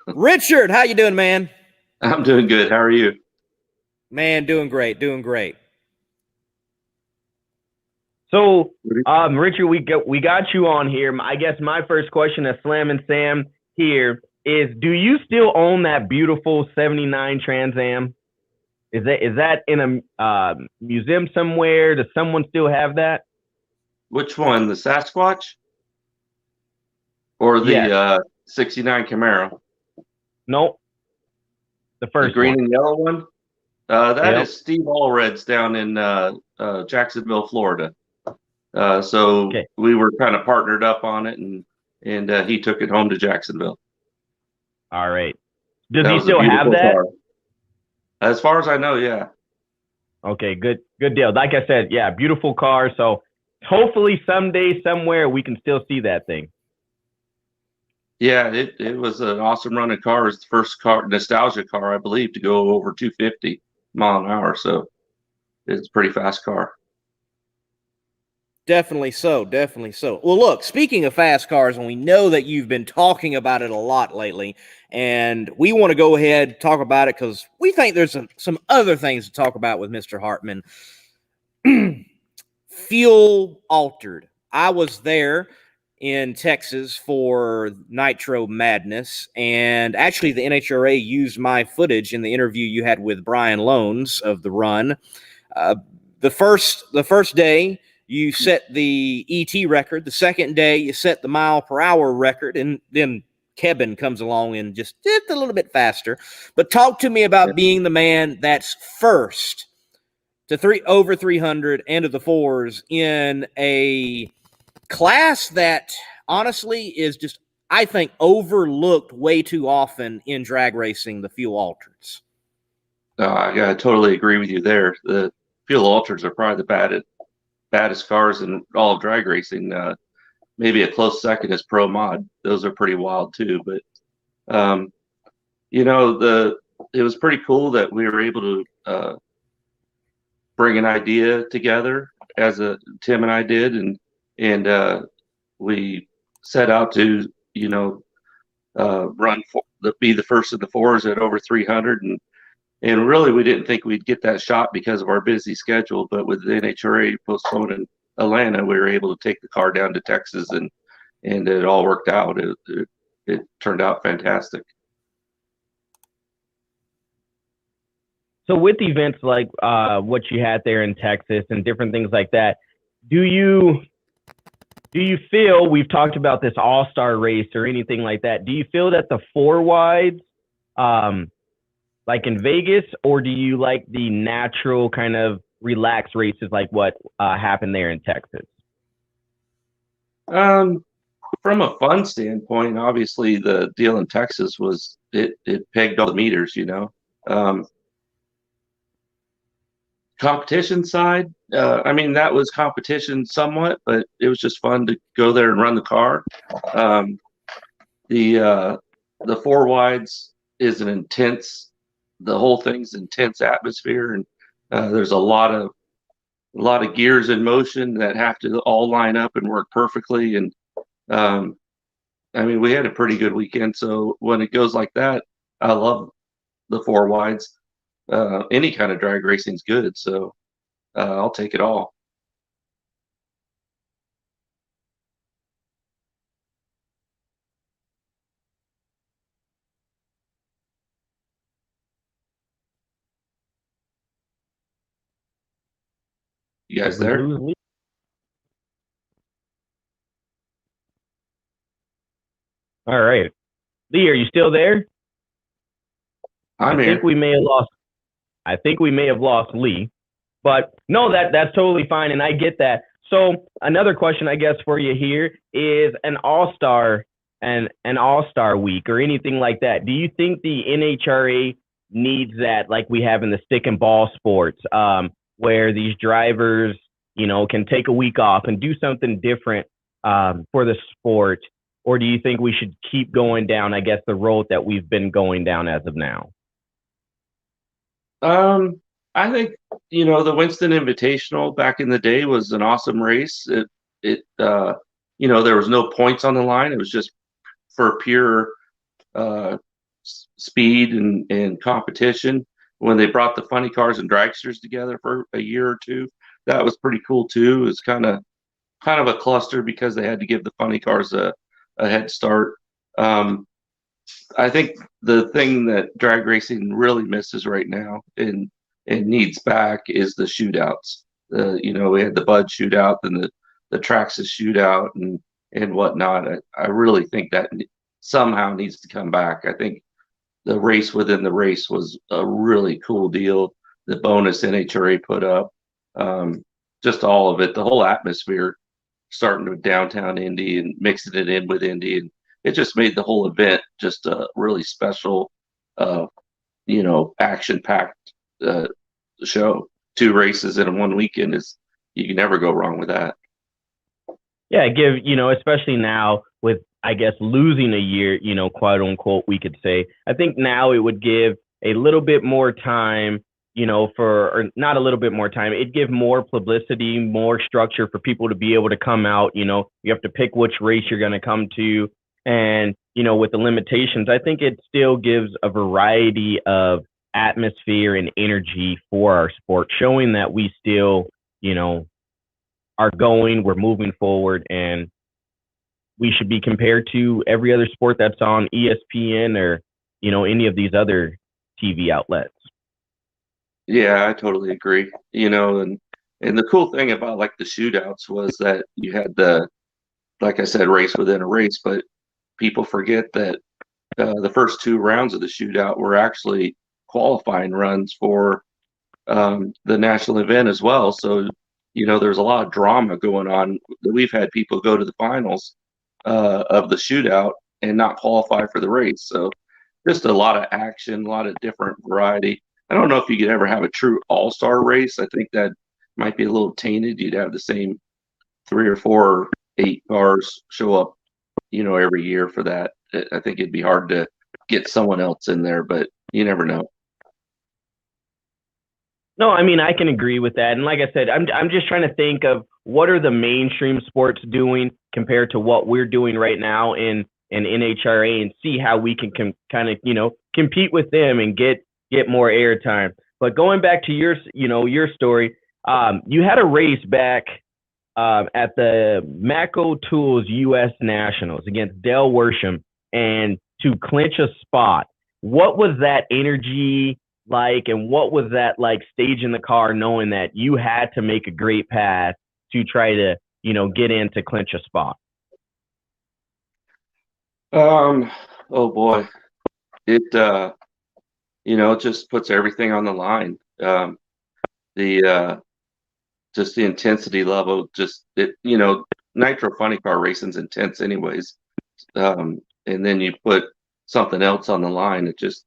Richard, how you doing, man? I'm doing good. How are you? Man, doing great. So, Richard, we got you on here. I guess my first question to Slam and Sam here is: do you still own that beautiful '79 Trans Am? Is that in a museum somewhere? Does someone still have that? Which one, the Sasquatch or the Yes. '69 Camaro? Nope. The The first green one. and yellow one. That Yep. is Steve Allred's down in Jacksonville, Florida. So Okay. we were kind of partnered up on it, and he took it home to Jacksonville. All right. Does That he was a still have beautiful that? car. As far as I know, yeah. Okay, good deal. Like I said, yeah, beautiful car. So hopefully someday, somewhere, we can still see that thing. Yeah, it was an awesome running car. It was the first car, nostalgia car, I believe, to go over 250 mile an hour. So it's a pretty fast car. Definitely so. Definitely so. Well, look, speaking of fast cars, and we know that you've been talking about it a lot lately, and we want to go ahead and talk about it because we think there's some other things to talk about with Mr. Hartman. Fuel altered. I was there in Texas for Nitro Madness, and actually the NHRA used my footage in the interview you had with Brian Loans of the run. The first day you set the ET record. The second day you set the mile per hour record, and then Kevin comes along and just a little bit faster. But talk to me about being the man that's first to over 300 and to the fours in a class that honestly is just, I think, overlooked way too often in drag racing, the fuel altereds. Yeah, I totally agree with you there. The fuel alters are probably the baddest cars in all of drag racing. Maybe a close second is Pro Mod. Those are pretty wild too. But it was pretty cool that we were able to bring an idea together as Tim and I did, and we set out to be the first of the fours at over 300, and really we didn't think we'd get that shot because of our busy schedule. But with the NHRA postponing Atlanta, we were able to take the car down to Texas, and it all worked out. It turned out fantastic. So with events like what you had there in Texas and different things like that, do you feel, we've talked about this all-star race or anything like that, do you feel that the four wides, like in Vegas, or do you like the natural kind of relaxed races like what happened there in Texas? From a fun standpoint, obviously the deal in Texas was it pegged all the meters, Competition side, that was competition somewhat, but it was just fun to go there and run the car. The four wides is the whole thing's intense atmosphere, and there's a lot of gears in motion that have to all line up and work perfectly. And we had a pretty good weekend. So when it goes like that, I love the four wides. Any kind of drag racing's good, so I'll take it all. You guys there? All right. Lee, are you still there? I'm here. I think we may have lost Lee, but no, that's totally fine, and I get that. So another question, I guess, for you here is an all-star and an all-star week or anything like that. Do you think the NHRA needs that, like we have in the stick and ball sports, where these drivers, can take a week off and do something different for the sport? Or do you think we should keep going down, I guess, the road that we've been going down as of now? I think, the Winston Invitational back in the day was an awesome race. There was no points on the line. It was just for pure speed and competition. When they brought the funny cars and dragsters together for a year or two, that was pretty cool too. It was kind of a cluster because they had to give the funny cars a head start. I think the thing that drag racing really misses right now and needs back is the shootouts. We had the Bud shootout and the Traxxas shootout and whatnot. I really think that somehow needs to come back. I think the race within the race was a really cool deal. The bonus NHRA put up, just all of it, the whole atmosphere, starting with downtown Indy and mixing it in with Indy, and it just made the whole event just a really special, action-packed show. 2 races in one weekend you can never go wrong with that. Yeah, especially now with, I guess, losing a year, quote unquote, we could say. I think now it would give a little bit more time, or not a little bit more time. It'd give more publicity, more structure for people to be able to come out. You have to pick which race you're going to come to. And, with the limitations, I think it still gives a variety of atmosphere and energy for our sport, showing that we still, are we're moving forward, and we should be compared to every other sport that's on ESPN or, any of these other TV outlets. Yeah, I totally agree. And the cool thing about like the shootouts was that you had like I said, race within a race, but people forget that the first 2 rounds of the shootout were actually qualifying runs for the national event as well. So, there's a lot of drama going on. We've had people go to the finals of the shootout and not qualify for the race. So just a lot of action, a lot of different variety. I don't know if you could ever have a true all-star race. I think that might be a little tainted. You'd have the same 3 or 4 or 8 cars show up, every year for that. I think it'd be hard to get someone else in there, but you never know. No, I mean, I can agree with that. And like I said, I'm just trying to think of what are the mainstream sports doing compared to what we're doing right now in NHRA, and see how we can kind of, compete with them and get more airtime. But going back to your story, you had a race back at the Mako Tools U.S. Nationals against Dale Worsham, and to clinch a spot. What was that energy like, and what was that like staging the car knowing that you had to make a great pass to try to, get in to clinch a spot? Oh boy. It it just puts everything on the line. Just the intensity level, Nitro funny car racing's intense anyways. And then you put something else on the line, it just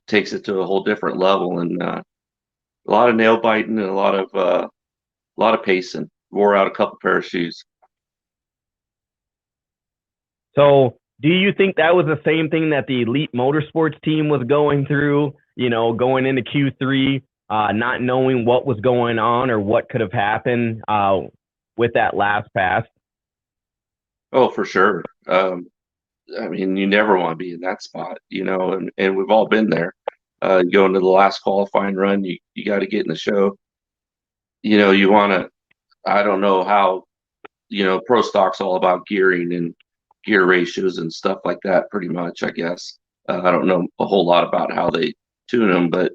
takes it to a whole different level, and a lot of nail biting and a lot of pacing. Wore out a couple pair of shoes. So do you think that was the same thing that the Elite Motorsports team was going through, going into Q3, not knowing what was going on or what could have happened with that last pass? Oh, for sure. I mean, you never want to be in that spot, and we've all been there. You go into the last qualifying run, you got to get in the show. You want to, I don't know how, pro stock's all about gearing and gear ratios and stuff like that, pretty much, I guess. I don't know a whole lot about how they tune them, but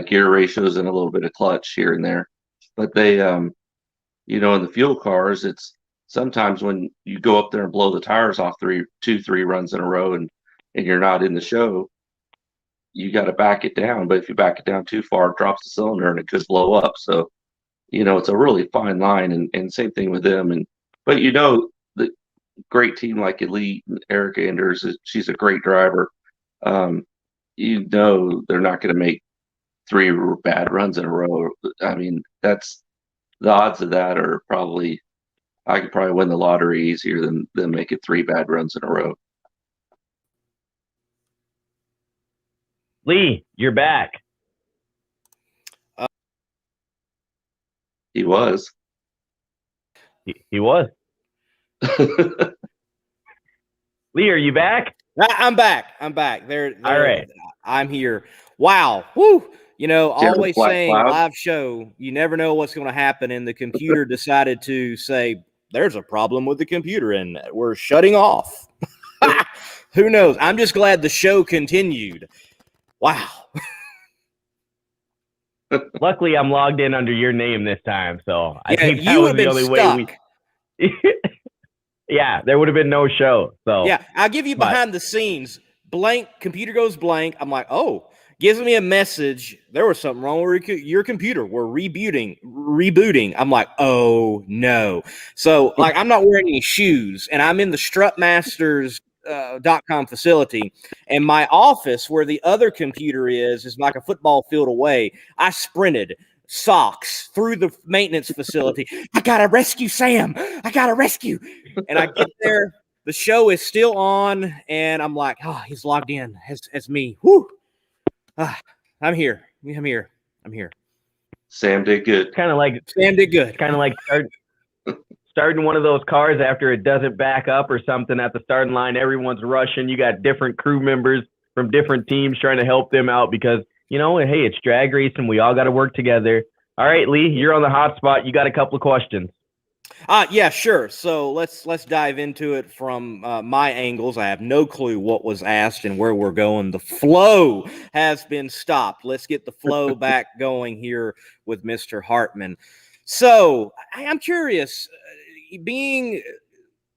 gear ratios and a little bit of clutch here and there. But they, in the fuel cars, it's sometimes when you go up there and blow the tires off 3 runs in a row and you're not in the show, you got to back it down. But if you back it down too far, it drops the cylinder and it could blow up. So, it's a really fine line, and same thing with them. But the great team like Elite and Erica Enders, she's a great driver. They're not going to make 3 bad runs in a row. I mean, that's the odds of that are probably, I could probably win the lottery easier than making 3 bad runs in a row. Lee, you're back. He was. He was. Lee, are you back? I'm back. There. All right. I'm here. Wow. Woo. You know, Terrible always black saying cloud. live show, you never know what's going to happen. And the computer decided to say, there's a problem with the computer and we're shutting off. Who knows? I'm just glad the show continued. Wow. Luckily, I'm logged in under your name this time, so I think that you was have the been only stuck. way we. Yeah, there would have been no show. So Yeah, I'll give you behind the scenes. Blank, computer goes blank. I'm like, oh, gives me a message. There was something wrong with your computer. We're rebooting. I'm like, oh no. So like, I'm not wearing any shoes, and I'm in the strutmasters.com facility, and my office where the other computer is like a football field away. I sprinted socks through the maintenance facility. I gotta rescue Sam. I gotta rescue. And I get there, the show is still on, and I'm like, oh, he's logged in. It's me. Whoo. I'm here. I'm here. Sam did good. kind of like Sam did good. Kind of like starting one of those cars after it doesn't back up or something at the starting line. Everyone's rushing. You got different crew members from different teams trying to help them out because, you know, hey, it's drag racing. We all got to work together. All right, Lee, you're on the hot spot. You got a couple of questions. Yeah, sure. So let's dive into it from my angles. I have no clue what was asked and where we're going. The flow has been stopped. Let's get the flow back going here with Mr. Hartman. So I'm curious, being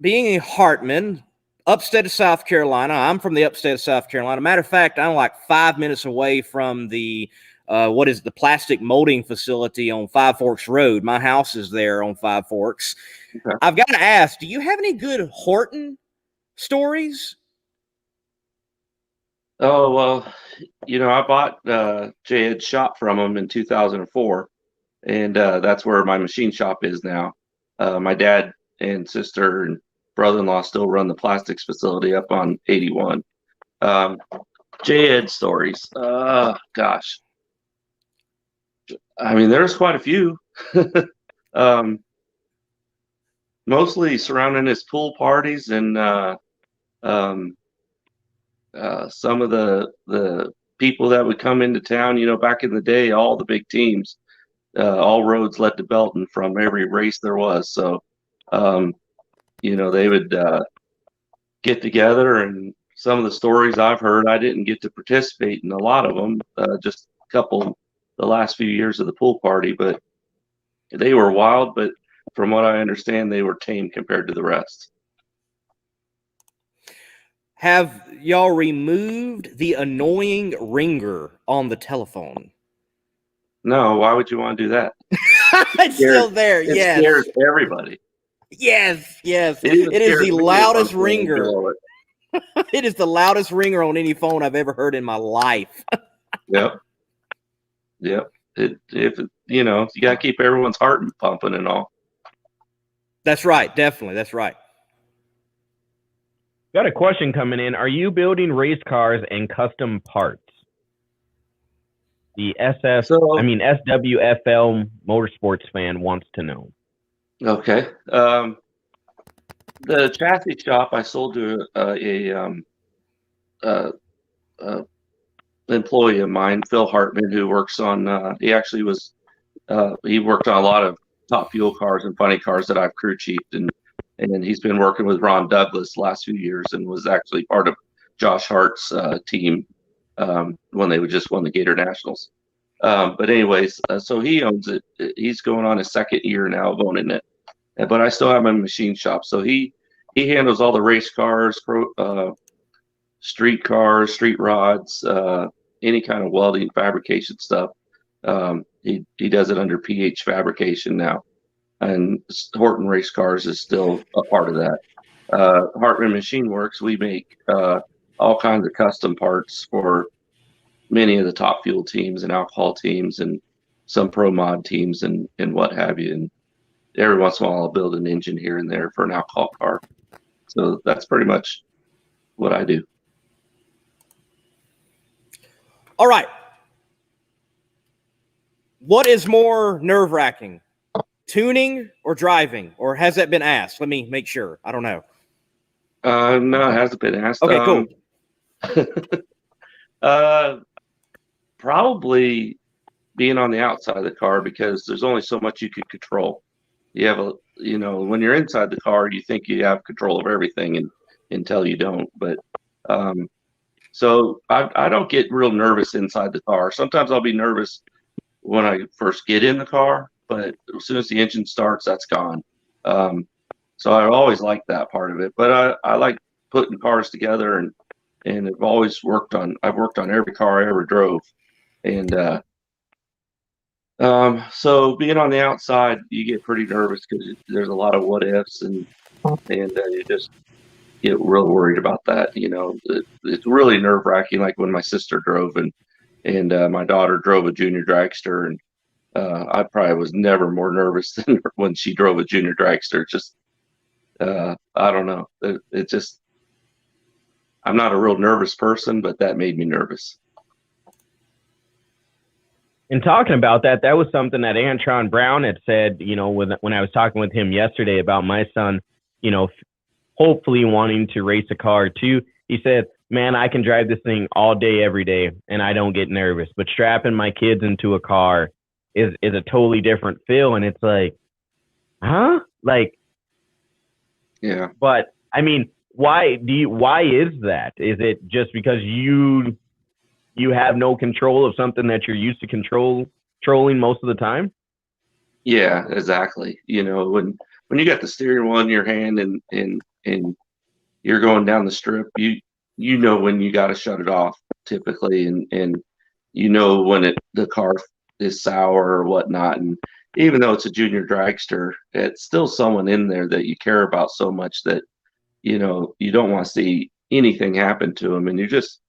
a Hartman, upstate of South Carolina. I'm from the upstate of South Carolina. Matter of fact, I'm like 5 minutes away from the the plastic molding facility on Five Forks Road. My house is there on Five Forks. Okay. I've got to ask, do you have any good Horton stories? Oh, well, you know, I bought J.Ed's shop from him in 2004, and that's where my machine shop is now. My dad and sister and brother-in-law still run the plastics facility up on 81. J.Ed stories. Gosh. I mean, there's quite a few. Mostly surrounding his pool parties and some of the people that would come into town. You know, back in the day, all the big teams, all roads led to Belton from every race there was. So, you know, they would get together, and some of the stories I've heard, I didn't get to participate in a lot of them. Just a couple. The last few years of the pool party, but they were wild, but from what I understand, they were tame compared to the rest. Have y'all removed the annoying ringer on the telephone? No, why would you want to do that? It's still there, yes. It scares everybody. Yes. It is the loudest ringer. It is the loudest ringer on any phone I've ever heard in my life. Yep. You know, you got to keep everyone's heart pumping and all. That's right. Definitely. That's right. Got a question coming in. Are you building race cars and custom parts? The SWFL Motorsports fan wants to know. Okay. The chassis shop I sold to a employee of mine, Phil Hartman, who works on he worked on a lot of Top Fuel cars and funny cars that I've crew chiefed, and he's been working with Ron Douglas the last few years and was actually part of Josh Hart's team when they just won the Gator Nationals. But anyways, so he owns it. He's going on his second year now of owning it, but I still have my machine shop. So he handles all the race cars, street cars, street rods, any kind of welding, fabrication stuff. He does it under PH Fabrication now, and Horton Race Cars is still a part of that. Hartman Machine Works, we make all kinds of custom parts for many of the Top Fuel teams and alcohol teams and some pro mod teams and what have you. And every once in a while I'll build an engine here and there for an alcohol car. So that's pretty much what I do. All right. What is more nerve-wracking, tuning or driving? Or has that been asked? Let me make sure. I don't know. No, it hasn't been asked. Okay, cool. Probably being on the outside of the car, because there's only so much you can control. You have when you're inside the car, you think you have control of everything, and until you don't. But so I don't get real nervous inside the car. Sometimes I'll be nervous when I first get in the car, but as soon as the engine starts, that's gone. So I always like that part of it. But I like putting cars together, and I've worked on every car I ever drove. And so being on the outside, you get pretty nervous because there's a lot of what ifs, and you just get real worried about that. It's really nerve wracking. Like when my sister drove, and my daughter drove a junior dragster, and I probably was never more nervous than when she drove a junior dragster. Just I don't know. It just, I'm not a real nervous person, but that made me nervous. And talking about that, that was something that Antron Brown had said, when I was talking with him yesterday about my son, hopefully wanting to race a car too. He said, man, I can drive this thing all day, every day, and I don't get nervous. But strapping my kids into a car is a totally different feel. And it's like, huh? Like, yeah. But I mean, why is that? Is it just because you have no control of something that you're used to controlling most of the time? Yeah, exactly. When you got the steering wheel in your hand and you're going down the strip, you when you got to shut it off typically, and when the car is sour or whatnot. And even though it's a junior dragster, it's still someone in there that you care about so much that you don't want to see anything happen to them, and you're just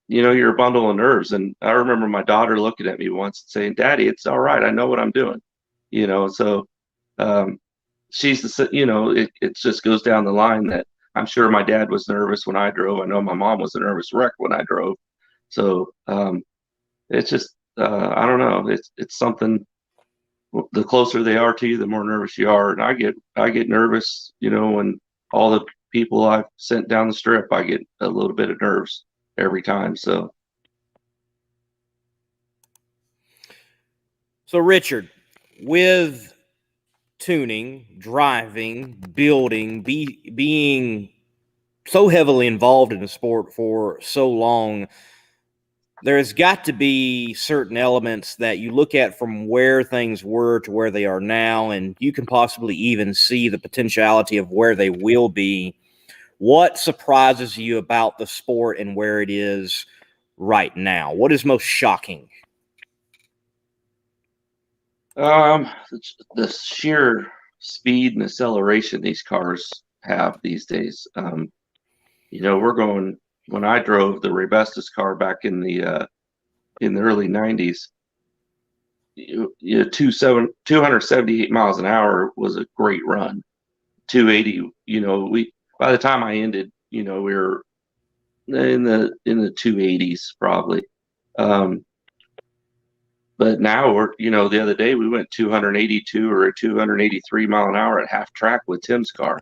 you're a bundle of nerves. And I remember my daughter looking at me once and saying, "Daddy, it's all right. I know what I'm doing." So she's it just goes down the line that I'm sure my dad was nervous when I drove. I know my mom was a nervous wreck when I drove. So it's just I don't know. It's something. The closer they are to you, the more nervous you are. And I get nervous, when all the people I've sent down the strip, I get a little bit of nerves every time. So Richard, with tuning, driving, building, being so heavily involved in the sport for so long, there's got to be certain elements that you look at from where things were to where they are now, and you can possibly even see the potentiality of where they will be. What surprises you about the sport and where it is right now? What is most shocking? The sheer speed and acceleration these cars have these days. When I drove the Rebestos car back in the early 90s, 278 miles an hour was a great run. 280, by the time I ended, we were in the 280s probably. But now we're, the other day we went 282 or 283 mile an hour at half track with Tim's car,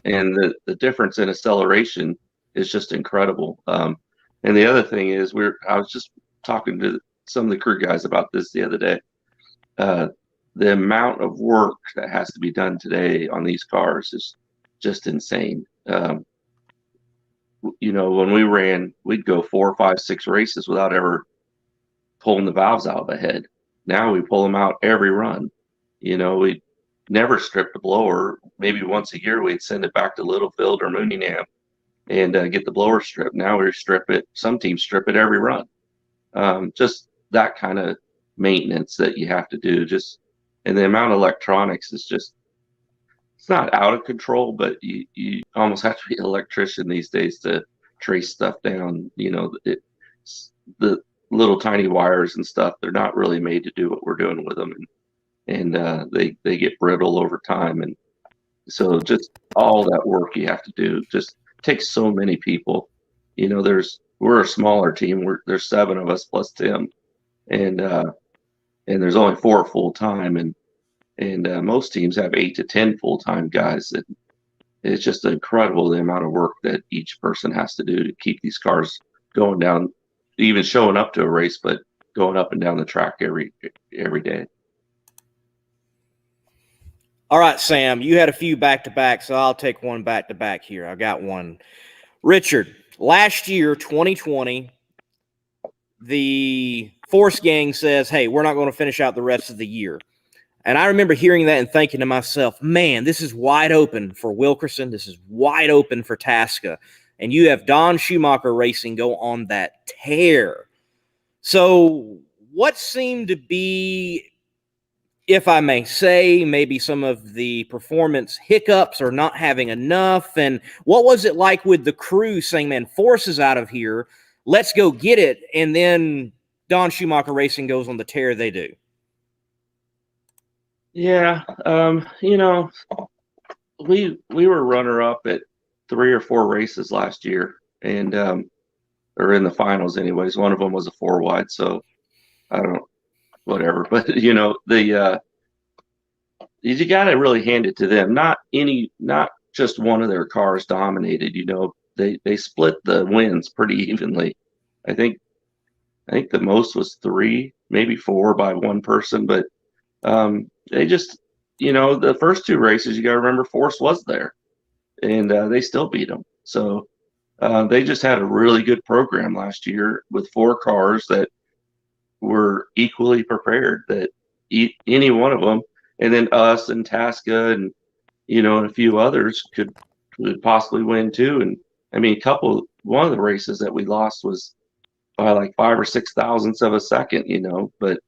and the difference in acceleration is just incredible. And the other thing is, I was just talking to some of the crew guys about this the other day. The amount of work that has to be done today on these cars is just insane. When we ran, we'd go 4, 5, 6 races without ever pulling the valves out of the head. Now we pull them out every run. We never stripped the blower. Maybe once a year we'd send it back to Littlefield or Mooningham and get the blower stripped. Now we strip it. Some teams strip it every run. Just that kind of maintenance that you have to do. And the amount of electronics is just, it's not out of control, but you almost have to be an electrician these days to trace stuff down. The little tiny wires and stuff, they're not really made to do what we're doing with them. And they get brittle over time. And so just all that work you have to do just takes so many people. We're a smaller team. There's 7 of us plus Tim, and there's only 4 full time, and most teams have 8 to 10 full time guys. And it's just incredible the amount of work that each person has to do to keep these cars going down, even showing up to a race, but going up and down the track every day. All right, Sam, you had a few back-to-back, so I'll take one back-to-back here. I got one. Richard, last year, 2020, the Force Gang says, hey, we're not going to finish out the rest of the year. And I remember hearing that and thinking to myself, man, this is wide open for Wilkerson. This is wide open for Tasca. And you have Don Schumacher Racing go on that tear. So what seemed to be, if I may say, maybe some of the performance hiccups or not having enough? And what was it like with the crew saying, man, Force is out of here, let's go get it, and then Don Schumacher Racing goes on the tear they do? Yeah, we were runner-up at 3 or 4 races last year, and or in the finals anyways. One of them was a 4-wide, so I don't know. Whatever, but you got to really hand it to them. Not just one of their cars dominated. They split the wins pretty evenly. I think the most was 3, maybe 4 by one person, but they just, the first 2 races, you got to remember Force was there, and they still beat them. So they just had a really good program last year with 4 cars that were equally prepared, that any one of them, and then us and Tasca and a few others could possibly win too. And I mean, one of the races that we lost was by like 5 or 6 thousandths of a second, but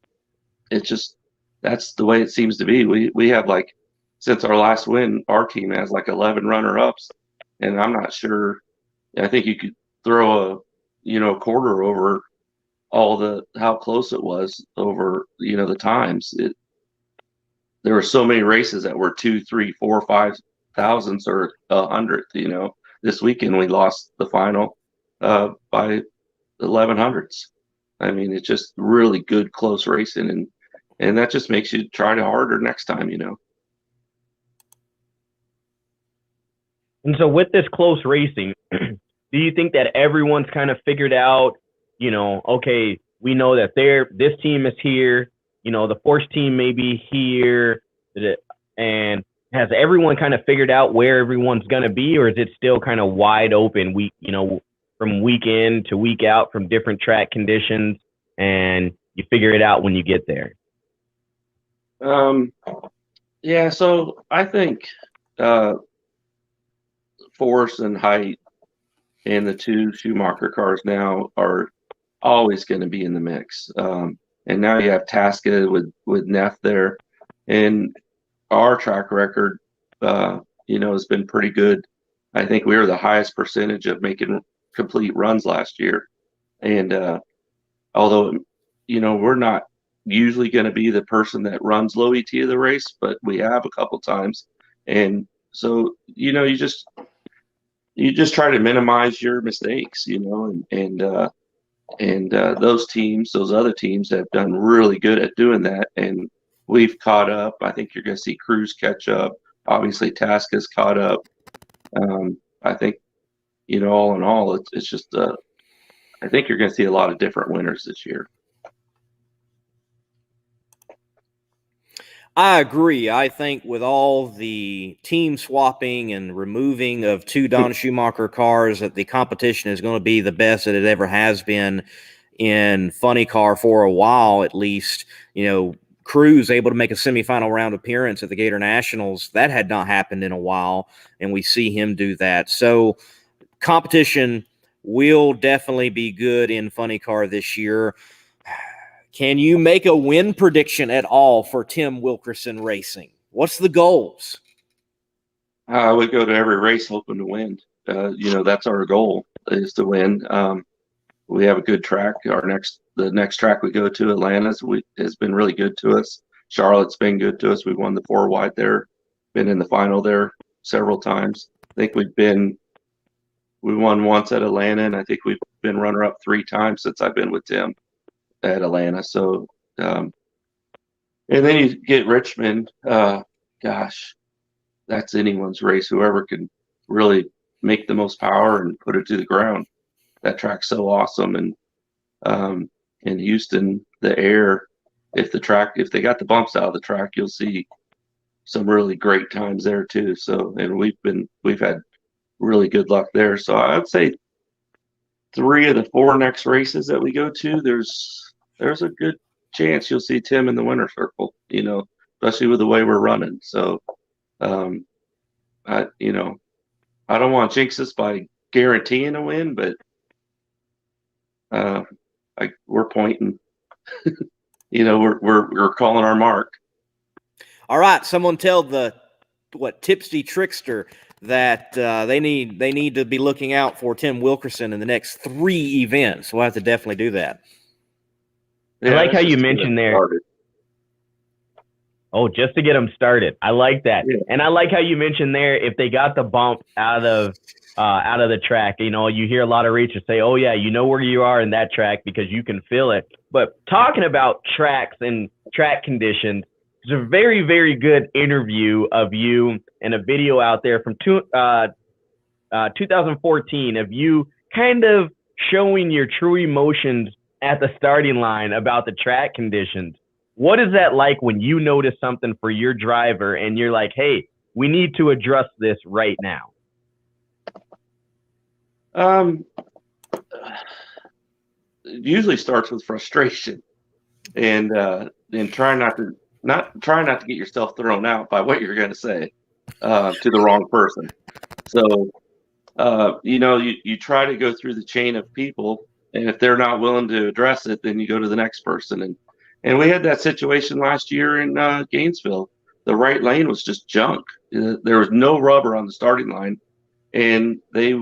it's just, that's the way it seems to be. We have, like, since our last win, our team has like 11 runner-ups, and I'm not sure. I think you could throw a quarter over how close it was over the times. There were so many races that were 2, 3, 4, 5 thousandths or 100th. This weekend we lost the final by 11 hundredths. I mean, it's just really good close racing, and that just makes you try harder next time. And so with this close racing, do you think that everyone's kind of figured out, okay, we know that this team is here, the Force team may be here, and has everyone kind of figured out where everyone's going to be, or is it still kind of wide open from week in to week out from different track conditions, and you figure it out when you get there? Yeah, so I think Force and height and the 2 Schumacher cars now are always going to be in the mix. And now you have Tasca with Neff there, and our track record, has been pretty good. I think we were the highest percentage of making complete runs last year. And although, we're not usually going to be the person that runs low ET of the race, but we have a couple times. And so, you just try to minimize your mistakes, and those other teams have done really good at doing that, and we've caught up. I think you're going to see Cruz catch up. Obviously, Tasca's caught up. I think, all in all, it's just I think you're going to see a lot of different winners this year. I agree. I think with all the team swapping and removing of 2 Don Schumacher cars, that the competition is going to be the best that it ever has been in funny car for a while, at least. Cruz able to make a semifinal round appearance at the Gator Nationals. That had not happened in a while, and we see him do that. So competition will definitely be good in funny car this year. Can you make a win prediction at all for Tim Wilkerson Racing? What's the goals? I would go to every race hoping to win. That's our goal, is to win. We have a good track. The next track we go to, Atlanta, has been really good to us. Charlotte's been good to us. We won the 4-wide there, been in the final there several times. I think we won once at Atlanta, and I think we've been runner-up 3 times since I've been with Tim at Atlanta. So, and then you get Richmond. Gosh, that's anyone's race. Whoever can really make the most power and put it to the ground. That track's so awesome. And in Houston, the air. If they got the bumps out of the track, you'll see some really great times there too. So, and we've had really good luck there. So I'd say 3 of the 4 next races that we go to, there's a good chance you'll see Tim in the winner's circle, especially with the way we're running. So, I don't want to jinx us by guaranteeing a win, but we're pointing. We're calling our mark. All right, someone tell the tipsy trickster that they need to be looking out for Tim Wilkerson in the next 3 events. We'll have to definitely do that. I like how you mentioned there. Started. Oh, just to get them started. I like that. Yeah. And I like how you mentioned there, if they got the bump out of the track, you hear a lot of racers say, oh yeah, you know where you are in that track because you can feel it. But talking about tracks and track conditions, there's a very, very good interview of you and a video out there from 2014 of you kind of showing your true emotions at the starting line about the track conditions. What is that like when you notice something for your driver and you're like, hey, we need to address this right now? It usually starts with frustration and try not to get yourself thrown out by what you're going to say to the wrong person. So, you try to go through the chain of people, and if they're not willing to address it, then you go to the next person. And we had that situation last year in Gainesville. The right lane was just junk. There was no rubber on the starting line, and they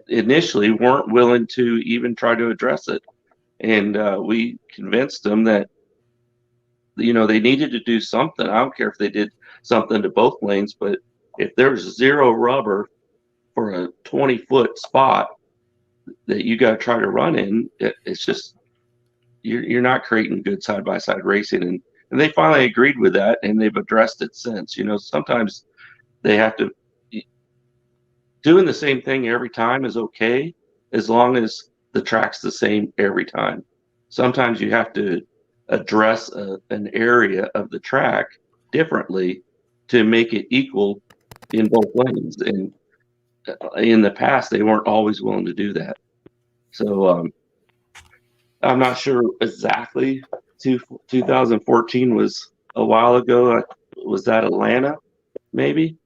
initially weren't willing to even try to address it. And we convinced them that they needed to do something. I don't care if they did something to both lanes, but if there's 0 rubber for a 20-foot spot that you got to try to run in, it's just you're not creating good side-by-side racing. And they finally agreed with that, and they've addressed it since. Sometimes they have to doing the same thing every time is okay as long as the track's the same every time. Sometimes you have to address an area of the track differently to make it equal in both lanes. And in the past, they weren't always willing to do that. So I'm not sure exactly. 2014 was a while ago. Was that Atlanta, maybe?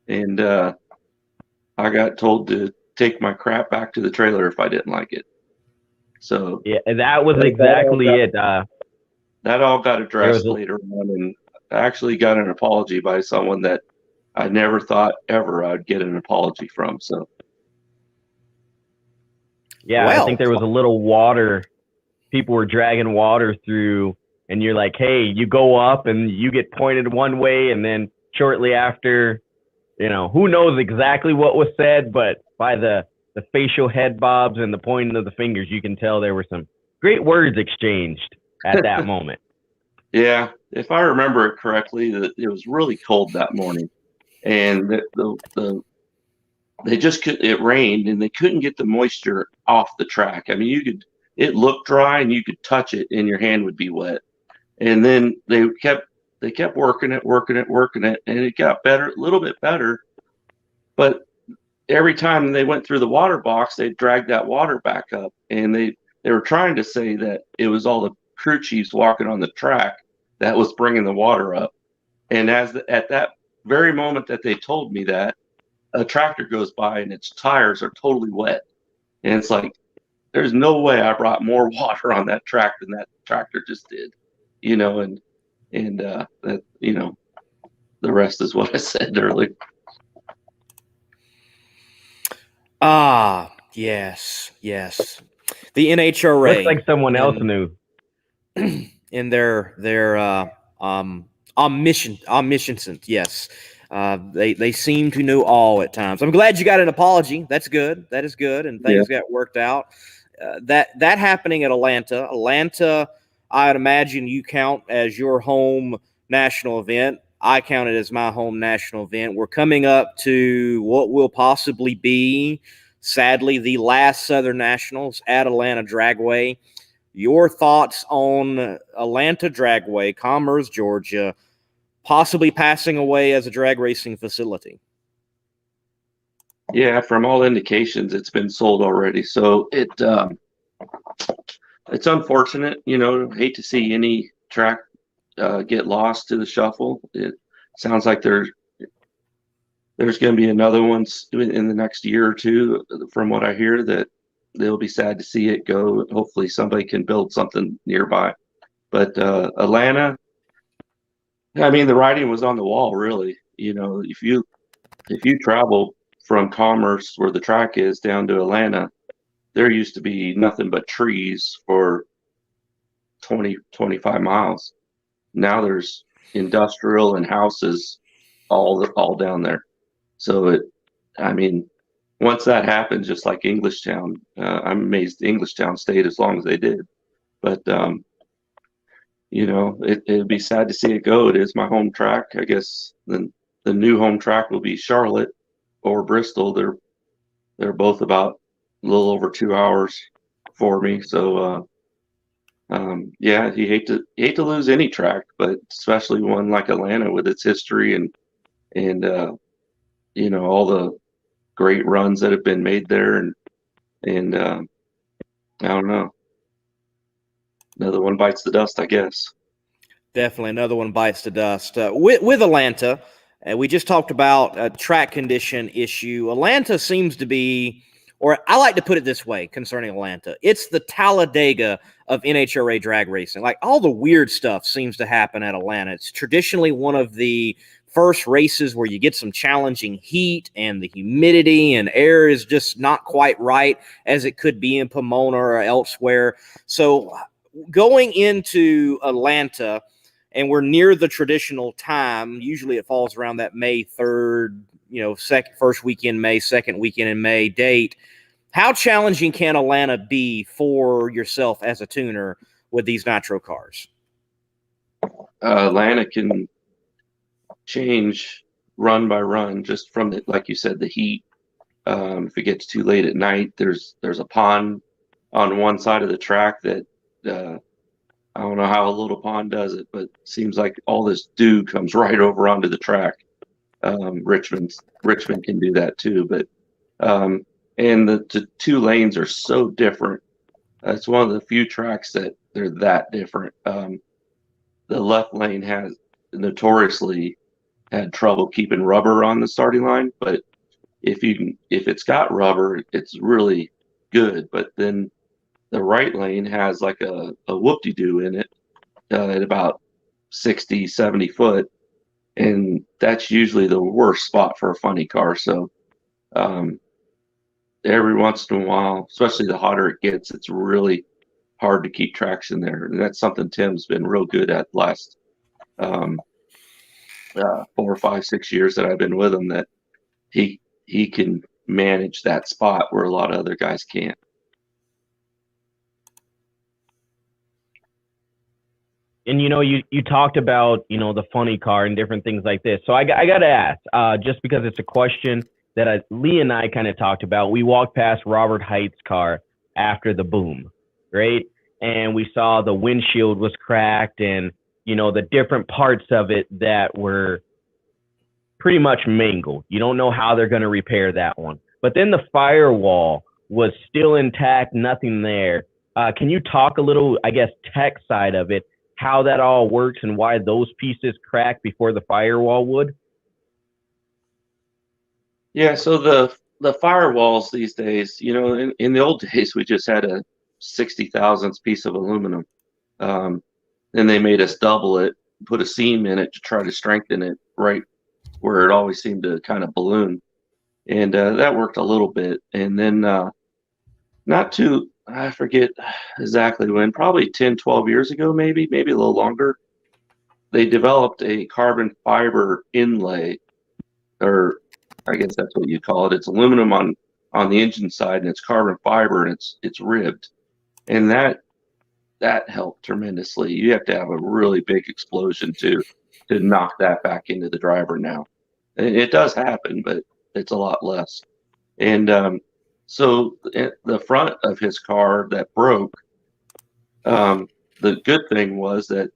And I got told to take my crap back to the trailer if I didn't like it. So yeah, that was exactly it. That all got addressed later on, and I actually got an apology by someone that I never thought ever I'd get an apology from. So yeah, I think there was a little water. People were dragging water through, and you're like, hey, you go up and you get pointed one way, and then shortly after, who knows exactly what was said, but by the facial head bobs and the pointing of the fingers, you can tell there were some great words exchanged at that moment. Yeah, if I remember it correctly, it was really cold that morning, and it rained, and they couldn't get the moisture off the track. I mean, it looked dry, and you could touch it, and your hand would be wet. And then they kept working it, and it got better, a little bit better. But every time they went through the water box, they dragged that water back up, and they were trying to say that it was all the crew chiefs walking on the track that was bringing the water up. And at that very moment that they told me that, a tractor goes by and its tires are totally wet, and it's like, there's no way I brought more water on that track than that tractor just did, and that, the rest is what I said earlier. Ah, yes. The NHRA. Looks like someone else knew. In their omniscience, yes. They seem to know all at times. I'm glad you got an apology. That's good. That is good, and things got worked out. That happening at Atlanta, I'd imagine you count as your home national event. I count it as my home national event. We're coming up to what will possibly be, sadly, the last Southern Nationals at Atlanta Dragway. your thoughts on Atlanta Dragway, Commerce, Georgia, possibly passing away as a drag racing facility. Yeah, from all indications, it's been sold already. So it's unfortunate, hate to see any track get lost to the shuffle. It sounds like there's going to be another one in the next year or two, from what I hear, that they'll be sad to see it go. Hopefully somebody can build something nearby. But Atlanta, I mean, the writing was on the wall, really. If you travel from Commerce, where the track is, down to Atlanta, there used to be nothing but trees for 20, 25 miles. Now there's industrial and houses all down there. So once that happens, just like Englishtown, I'm amazed Englishtown stayed as long as they did. But it'd be sad to see it go. It is my home track. I guess the new home track will be Charlotte or Bristol. They're both about a little over 2 hours for me. So yeah, you hate to lose any track, but especially one like Atlanta with its history and all the great runs that have been made there, and I don't know. Another one bites the dust, I guess. Definitely another one bites the dust. With Atlanta, we just talked about a track condition issue. Atlanta seems to be, or I like to put it this way concerning Atlanta, it's the Talladega of NHRA drag racing. Like, all the weird stuff seems to happen at Atlanta. It's traditionally one of the first races where you get some challenging heat, and the humidity and air is just not quite right as it could be in Pomona or elsewhere. So going into Atlanta, and we're near the traditional time, usually it falls around that May 3rd, first weekend May, second weekend in May date. How challenging can Atlanta be for yourself as a tuner with these Nitro cars? Atlanta can change run by run, just from like you said, the heat. If it gets too late at night, there's a pond on one side of the track that I don't know how a little pond does it, but it seems like all this dew comes right over onto the track. Richmond can do that too, but and the two lanes are so different. It's one of the few tracks that they're that different. The left lane has notoriously had trouble keeping rubber on the starting line, but if it's got rubber, it's really good. But then the right lane has like a whoop-de-doo in it at about 60, 70 foot, and that's usually the worst spot for a funny car. So every once in a while, especially the hotter it gets, it's really hard to keep traction there, and that's something Tim's been real good at the last 4 or 5, 6 years that I've been with him, that he can manage that spot where a lot of other guys can't. And you talked about the funny car and different things like this. So I got to ask, just because it's a question that Lee and I kind of talked about. We walked past Robert Height's car after the boom, right? And we saw the windshield was cracked, and the different parts of it that were pretty much mangled. You don't know how they're going to repair that one. But then the firewall was still intact, nothing there. Can you talk a little, I guess, tech side of it, how that all works and why those pieces crack before the firewall would? Yeah, so the firewalls these days, in the old days, we just had a 60 thousandths piece of aluminum. Then they made us double it, put a seam in it to try to strengthen it right where it always seemed to kind of balloon. And that worked a little bit. And then I forget exactly when, probably 10, 12 years ago, maybe a little longer, they developed a carbon fiber inlay, or I guess that's what you call it. It's aluminum on the engine side, and it's carbon fiber, and it's ribbed. And that helped tremendously. You have to have a really big explosion to knock that back into the driver now. And it does happen, but it's a lot less. And so the front of his car that broke, The good thing was that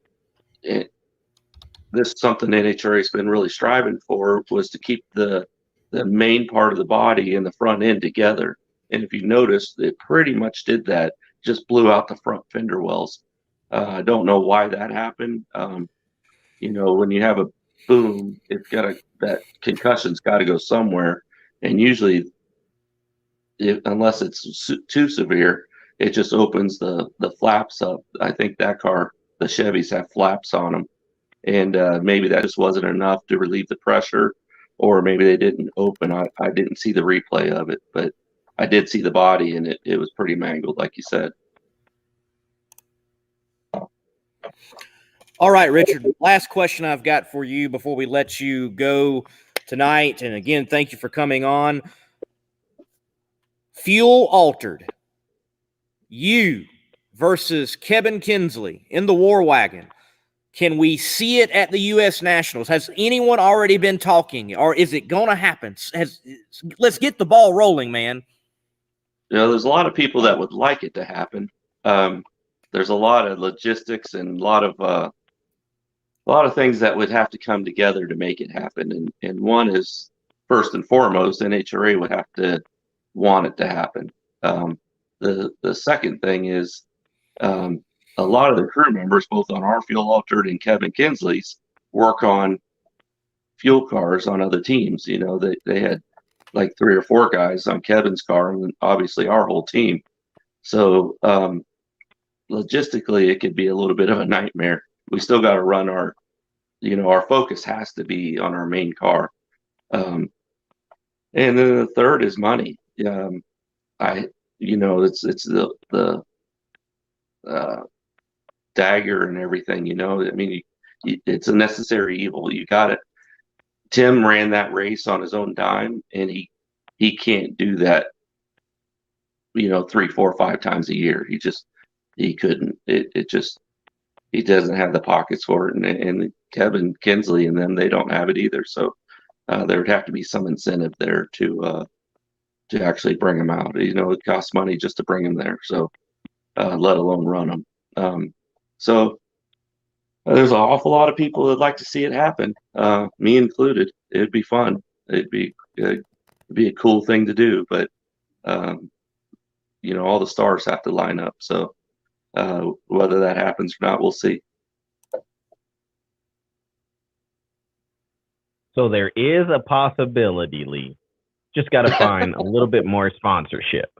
this is something NHRA has been really striving for, was to keep the main part of the body and the front end together. And if you notice, it pretty much did that, just blew out the front fender wells. I don't know why that happened. When you have a boom, that concussion's got to go somewhere. And usually, unless it's too severe, it just opens the flaps up. I think that car, the Chevys, have flaps on them. And maybe that just wasn't enough to relieve the pressure, or maybe they didn't open. I didn't see the replay of it, but I did see the body, and it was pretty mangled, like you said. All right, Richard, last question I've got for you before we let you go tonight. And again, thank you for coming on. Fuel altered. You versus Kevin Kinsley in the War Wagon. Can we see it at the U.S. Nationals? Has anyone already been talking, or is it going to happen? Let's get the ball rolling, man. There's a lot of people that would like it to happen. There's a lot of logistics and a lot of things that would have to come together to make it happen. And one is, first and foremost, NHRA would have to want it to happen. The second thing is, a lot of the crew members, both on our fuel altered and Kevin Kinsley's, work on fuel cars on other teams. They had like 3 or 4 guys on Kevin's car, and obviously our whole team. So logistically, it could be a little bit of a nightmare. We still got to run our focus has to be on our main car. And then the third is money. It's the dagger and everything. I mean, it's a necessary evil. You got it. Tim ran that race on his own dime, and he can't do that 3, 4, 5 times a year. He couldn't. He doesn't have the pockets for it, and Kevin Kinsley and them, they don't have it either. So there would have to be some incentive there to actually bring them out. It costs money just to bring them there, so let alone run them. So there's an awful lot of people that like to see it happen, me included. It'd be fun. It'd be a cool thing to do, but all the stars have to line up. So whether that happens or not, we'll see. So there is a possibility, Lee. Just got to find a little bit more sponsorship.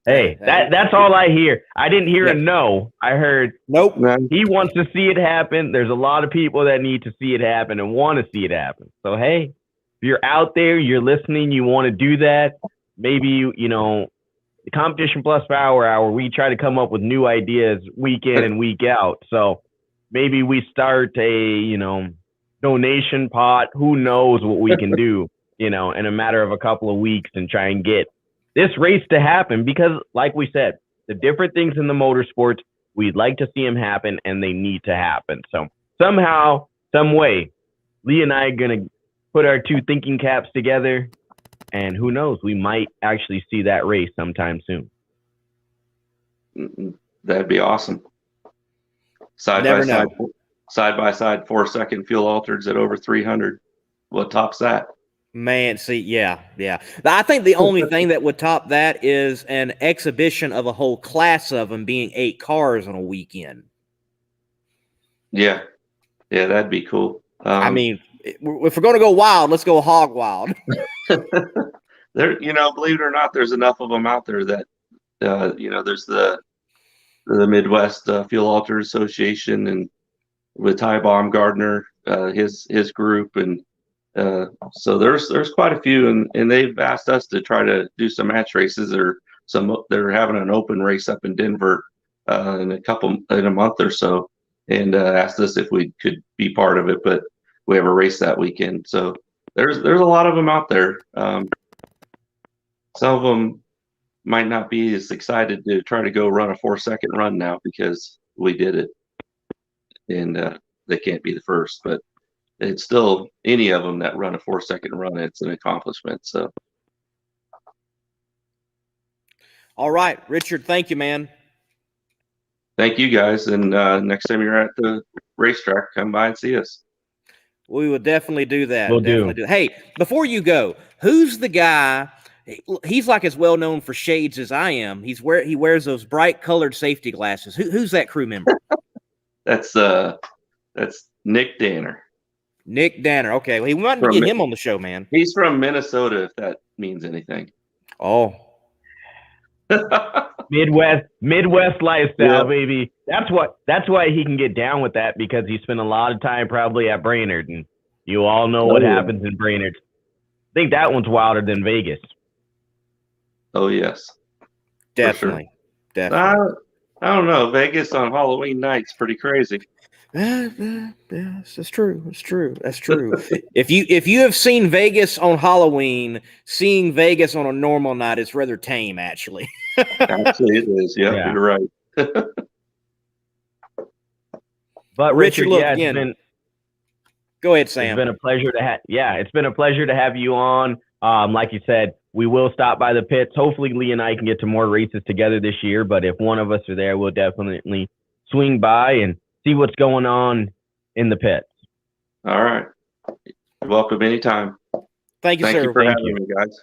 Hey, that's all I hear. I didn't hear a no. I heard nope. He wants to see it happen. There's a lot of people that need to see it happen and want to see it happen. So, hey, if you're out there, you're listening, you want to do that, maybe, the Competition Plus Power Hour, we try to come up with new ideas week in and week out. So maybe we start a, donation pot. Who knows what we can do, in a matter of a couple of weeks, and try and get this race to happen, because like we said, the different things in the motorsports, we'd like to see them happen, and they need to happen. So somehow, some way, Lee and I are going to put our 2 thinking caps together, and who knows, we might actually see that race sometime soon. That'd be awesome. Side by side 4-second fuel altereds at over 300. What tops that? Man, see, yeah. I think the only thing that would top that is an exhibition of a whole class of them being 8 cars on a weekend. Yeah, that'd be cool. I mean, if we're going to go wild, let's go hog wild. There, believe it or not, there's enough of them out there that, there's the Midwest Fuel Alter Association, and with Ty Baumgardner, his group, and so there's quite a few, and they've asked us to try to do some match races, or they're having an open race up in Denver in a month or so, and asked us if we could be part of it, but we have a race that weekend. So there's a lot of them out there. Some of them might not be as excited to try to go run a 4-second run now because we did it, and they can't be the first, but it's still, any of them that run a 4-second run, it's an accomplishment. So, all right, Richard, thank you, man. Thank you guys. And next time you're at the racetrack, come by and see us. We will definitely do that. We'll definitely do. Hey, before you go, who's the guy? He's like as well known for shades as I am. He wears those bright colored safety glasses. Who's that crew member? That's Nick Danner. Nick Danner. Okay, well, he wanted to get him on the show, man. He's from Minnesota, if that means anything. Oh, Midwest lifestyle, Yeah. baby. That's why he can get down with that, because he spent a lot of time probably at Brainerd, and you all know what happens in Brainerd. I think that one's wilder than Vegas. Oh yes, definitely, sure. definitely. I don't know. Vegas on Halloween night's pretty crazy. Yes, that's true. That's true. That's true. if you have seen Vegas on Halloween, seeing Vegas on a normal night is rather tame, actually. Actually, it is. Yeah, you're right. But Richard, look, yeah, again, go ahead, Sam. It's been a pleasure to have. Yeah, it's been a pleasure to have you on. Like you said, we will stop by the pits. Hopefully, Lee and I can get to more races together this year. But if one of us are there, we'll definitely swing by and see what's going on in the pits. All right. You're welcome anytime. Thank you, sir. Thank you for having me, guys.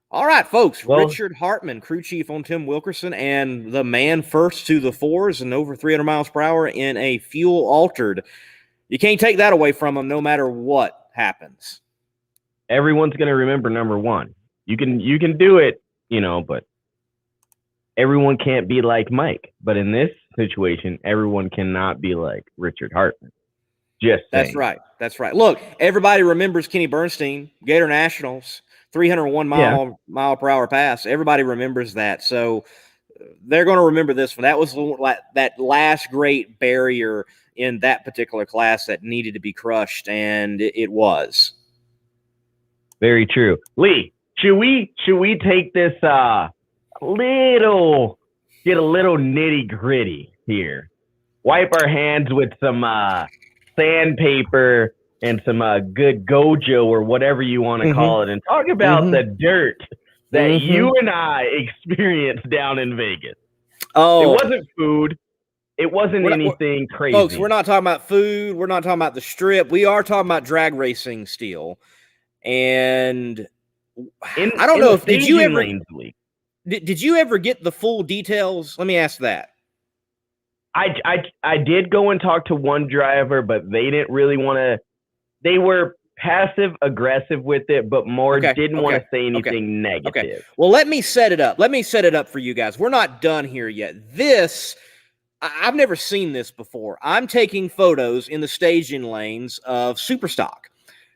All right, folks. Well, Richard Hartman, crew chief on Tim Wilkerson, and the man first to the fours and over 300 miles per hour in a fuel altered. You can't take that away from him no matter what happens. Everyone's going to remember number one. You can do it, but everyone can't be like Mike. But in this situation, everyone cannot be like Richard Hartman. Just saying. That's right. That's right. Look, everybody remembers Kenny Bernstein, Gator Nationals, 301 mile per hour pass. Everybody remembers that. So they're going to remember this one. That was that last great barrier in that particular class that needed to be crushed, and it was. Very true. Lee, should we take this get a little nitty gritty here? Wipe our hands with some sandpaper and some good gojo or whatever you want to call it, and talk about the dirt that you and I experienced down in Vegas. Oh, it wasn't food. It wasn't anything crazy. Folks, we're not talking about food. We're not talking about the strip. We are talking about drag racing still. And I don't know if did you ever get the full details? Let me ask that. I did go and talk to one driver, but they didn't really want to. They were passive aggressive with it, but didn't want to say anything negative. Okay. Well, let me set it up. Let me set it up for you guys. We're not done here yet. I've never seen this before. I'm taking photos in the staging lanes of Superstock.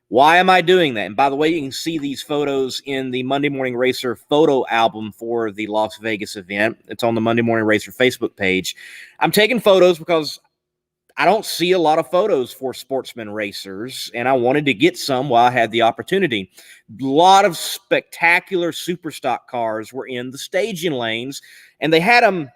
Why am I doing that? And by the way, you can see these photos in the Monday Morning Racer photo album for the Las Vegas event. It's on the Monday Morning Racer Facebook page. I'm taking photos because I don't see a lot of photos for sportsman racers, and I wanted to get some while I had the opportunity. A lot of spectacular Superstock cars were in the staging lanes, and they had them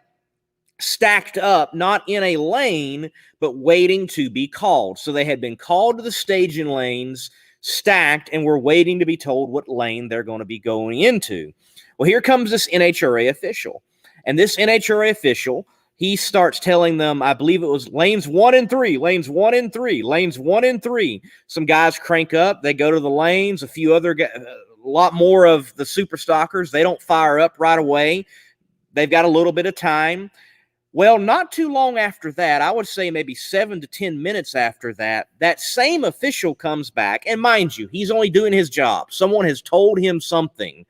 stacked up, not in a lane, but waiting to be called. So they had been called to the staging lanes, stacked, and were waiting to be told what lane they're going to be going into. Well, here comes this NHRA official. And this NHRA official, he starts telling them, I believe it was lanes 1 and 3, lanes 1 and 3, lanes 1 and 3. Some guys crank up, they go to the lanes, a few other guys, a lot more of the Superstockers, they don't fire up right away. They've got a little bit of time. Well, not too long after that, I would say maybe 7 to 10 minutes after that, that same official comes back. And mind you, he's only doing his job. Someone has told him something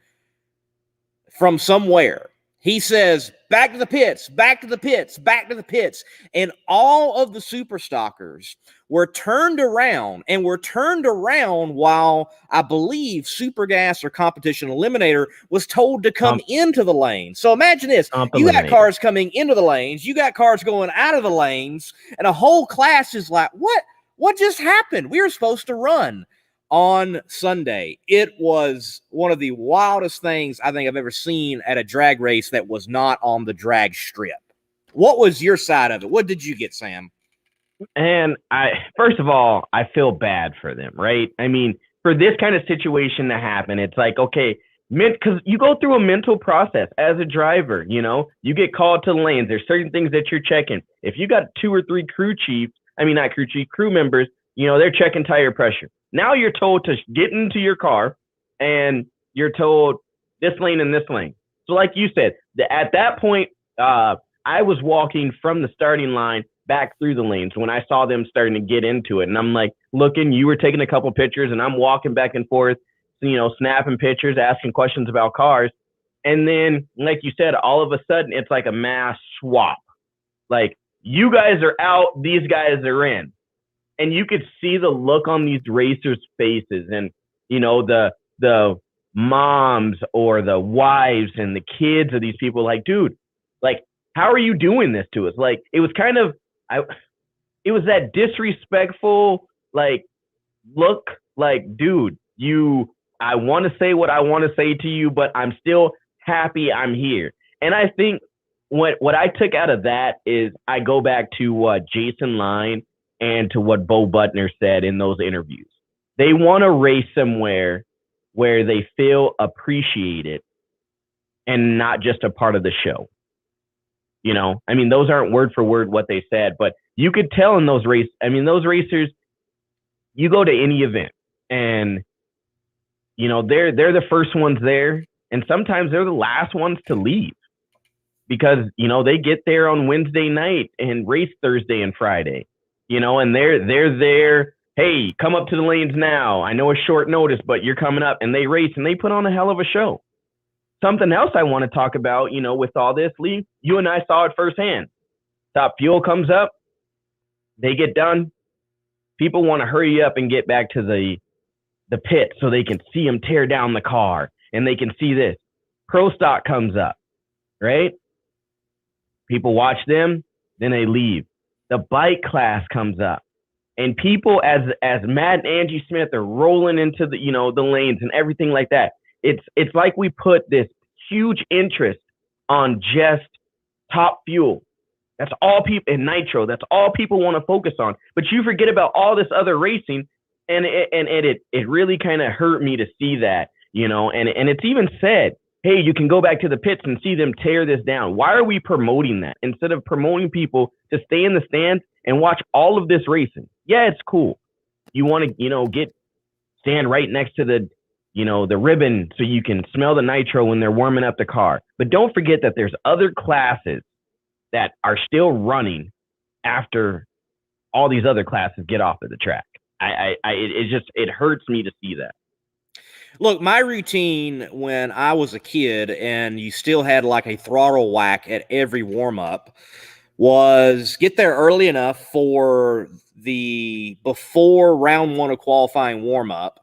from somewhere. He says, back to the pits, back to the pits, back to the pits. And all of the Superstockers were turned around while I believe Supergas or Competition Eliminator was told to come into the lane. So imagine this. You got cars coming into the lanes. You got cars going out of the lanes. And a whole class is like, what just happened? We were supposed to run on Sunday. It was one of the wildest things I think I've ever seen at a drag race that was not on the drag strip. What was your side of it? What did you get, Sam? And first of all, I feel bad for them, right? I mean, for this kind of situation to happen, it's like, okay, because you go through a mental process as a driver. You know, you get called to the lanes. There's certain things that you're checking. If you got 2 or 3 crew members, you know, they're checking tire pressure. Now you're told to get into your car, and you're told this lane and this lane. So like you said, at that point, I was walking from the starting line back through the lanes when I saw them starting to get into it. And I'm like looking, you were taking a couple pictures, and I'm walking back and forth, you know, snapping pictures, asking questions about cars. And then, like you said, all of a sudden it's like a mass swap. Like, you guys are out, these guys are in. And you could see the look on these racers' faces, and, you know, the moms or the wives and the kids of these people, like, dude, like, how are you doing this to us? Like, it was kind of, it was that disrespectful, like, look, like, dude, I want to say what I want to say to you, but I'm still happy I'm here. And I think what I took out of that is I go back to what Jason Line and to what Bo Butner said in those interviews. They want to race somewhere where they feel appreciated and not just a part of the show. You know, I mean, those aren't word for word what they said, but you could tell in those races. I mean, those racers, you go to any event and, you know, they're the first ones there, and sometimes they're the last ones to leave because, you know, they get there on Wednesday night and race Thursday and Friday, you know, and they're there. Hey, come up to the lanes now. I know it's short notice, but you're coming up, and they race and they put on a hell of a show. Something else I want to talk about, you know, with all this, Lee, you and I saw it firsthand. Top Fuel comes up, they get done. People want to hurry up and get back to the pit so they can see them tear down the car, and they can see this. Pro Stock comes up, right? People watch them, then they leave. The bike class comes up, and people, as Matt and Angie Smith are rolling into the, you know, the lanes and everything like that. It's like we put this huge interest on just Top Fuel. That's all people, and Nitro. That's all people want to focus on. But you forget about all this other racing, and it really kind of hurt me to see that, you know. And it's even said, hey, you can go back to the pits and see them tear this down. Why are we promoting that instead of promoting people to stay in the stands and watch all of this racing? Yeah, it's cool. You want to, you know, stand right next to the, you know, the ribbon so you can smell the nitro when they're warming up the car. But don't forget that there's other classes that are still running after all these other classes get off of the track. It hurts me to see that. Look, my routine when I was a kid and you still had like a throttle whack at every warm-up was get there early enough for the before round 1 of qualifying warm-up,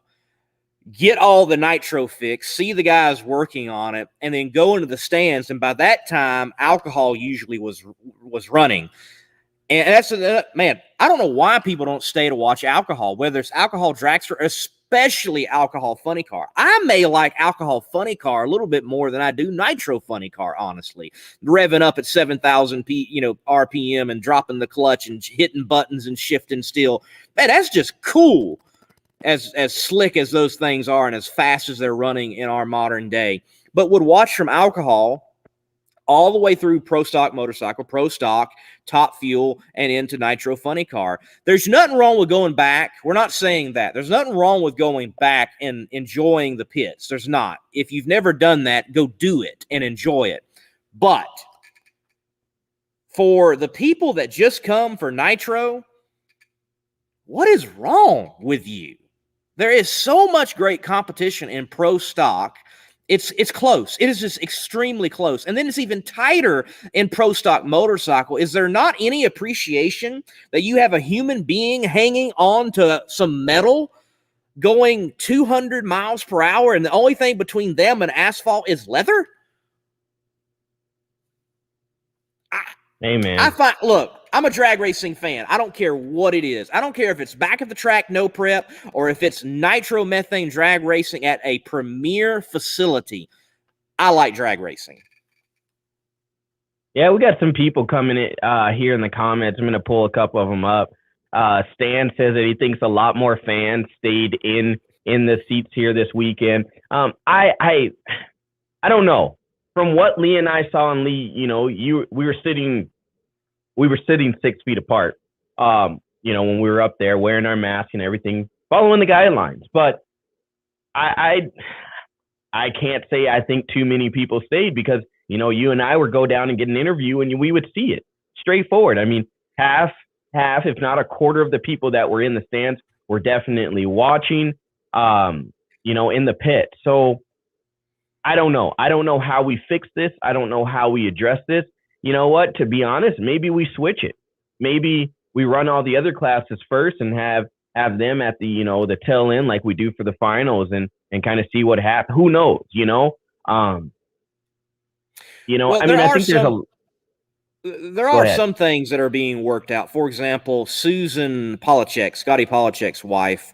get all the nitro fixed, see the guys working on it, and then go into the stands. And by that time, alcohol usually was running. And that's, man, I don't know why people don't stay to watch alcohol, whether it's alcohol dragster, especially alcohol funny car. I may like alcohol funny car a little bit more than I do nitro funny car, honestly. Revving up at 7,000 RPM and dropping the clutch and hitting buttons and shifting still. Man, that's just cool. As slick as those things are and as fast as they're running in our modern day. But would watch from alcohol all the way through Pro Stock Motorcycle, Pro Stock, Top Fuel, and into Nitro Funny Car. There's nothing wrong with going back. We're not saying that. There's nothing wrong with going back and enjoying the pits. There's not. If you've never done that, go do it and enjoy it. But for the people that just come for Nitro, what is wrong with you? There is so much great competition in Pro Stock. It's close. It is just extremely close. And then it's even tighter in Pro Stock Motorcycle. Is there not any appreciation that you have a human being hanging on to some metal going 200 miles per hour and the only thing between them and asphalt is leather? Amen. Look, I'm a drag racing fan. I don't care what it is. I don't care if it's back at the track, no prep, or if it's nitromethane drag racing at a premier facility. I like drag racing. Yeah, we got some people coming in here in the comments. I'm going to pull a couple of them up. Stan says that he thinks a lot more fans stayed in in the seats here this weekend. I don't know. From what Lee and I saw, and Lee, we were sitting 6 feet apart. When we were up there wearing our mask and everything, following the guidelines. But I can't say I think too many people stayed because, you and I would go down and get an interview and we would see it straightforward. I mean, half, if not a quarter of the people that were in the stands were definitely watching, in the pit. So I don't know. I don't know how we fix this. I don't know how we address this. You know what? To be honest, maybe we switch it. Maybe we run all the other classes first and have them at the, the tail end like we do for the finals and kind of see what happens. Who knows, Well, I mean, I think there are some things that are being worked out. For example, Susan Polachek, Scotty Polachek's wife,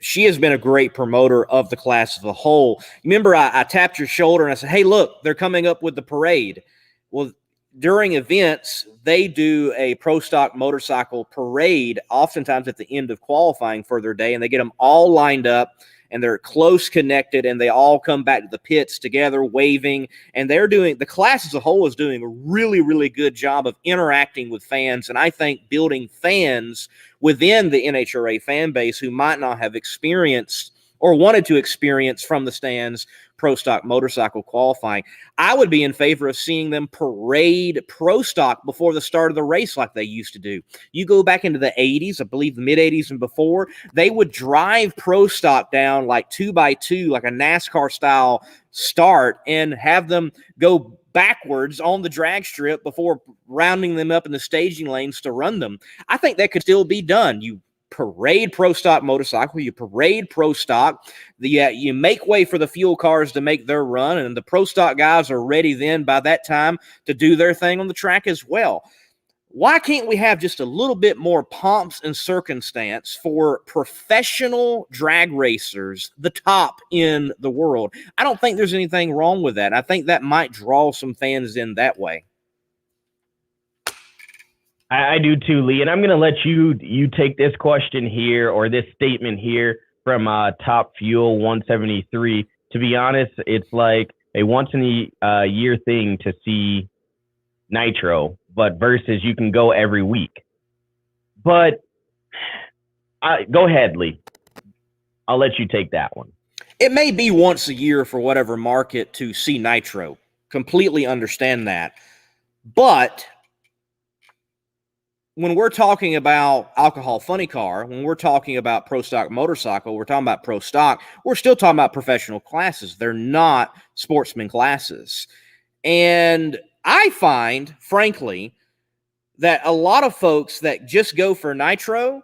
she has been a great promoter of the class as a whole. Remember, I tapped your shoulder and I said, hey, look, they're coming up with the parade. Well, during events, they do a pro stock motorcycle parade, oftentimes at the end of qualifying for their day, and they get them all lined up, and they're close connected, and they all come back to the pits together, waving, and the class as a whole is doing a really, really good job of interacting with fans, and I think building fans within the NHRA fan base who might not have experienced or wanted to experience from the stands pro stock motorcycle qualifying. I would be in favor of seeing them parade pro stock before the start of the race like they used to do. You go back into the 80s, I believe the mid 80s and before, they would drive pro stock down like 2x2, like a NASCAR style start, and have them go backwards on the drag strip before rounding them up in the staging lanes to run them. I think that could still be done. You parade pro stock motorcycle, you parade pro stock, you make way for the fuel cars to make their run, and the pro stock guys are ready then by that time to do their thing on the track as well. Why can't we have just a little bit more pomps and circumstance for professional drag racers, the top in the world? I don't think there's anything wrong with that. I think that might draw some fans in that way. I do too, Lee, and I'm going to let you take this question here or this statement here from Top Fuel 173. To be honest, it's like a once in a year thing to see Nitro, but versus you can go every week. But go ahead, Lee. I'll let you take that one. It may be once a year for whatever market to see Nitro. Completely understand that. But when we're talking about alcohol funny car, when we're talking about pro stock motorcycle, we're talking about pro stock, we're still talking about professional classes. They're not sportsman classes. And I find, frankly, that a lot of folks that just go for Nitro,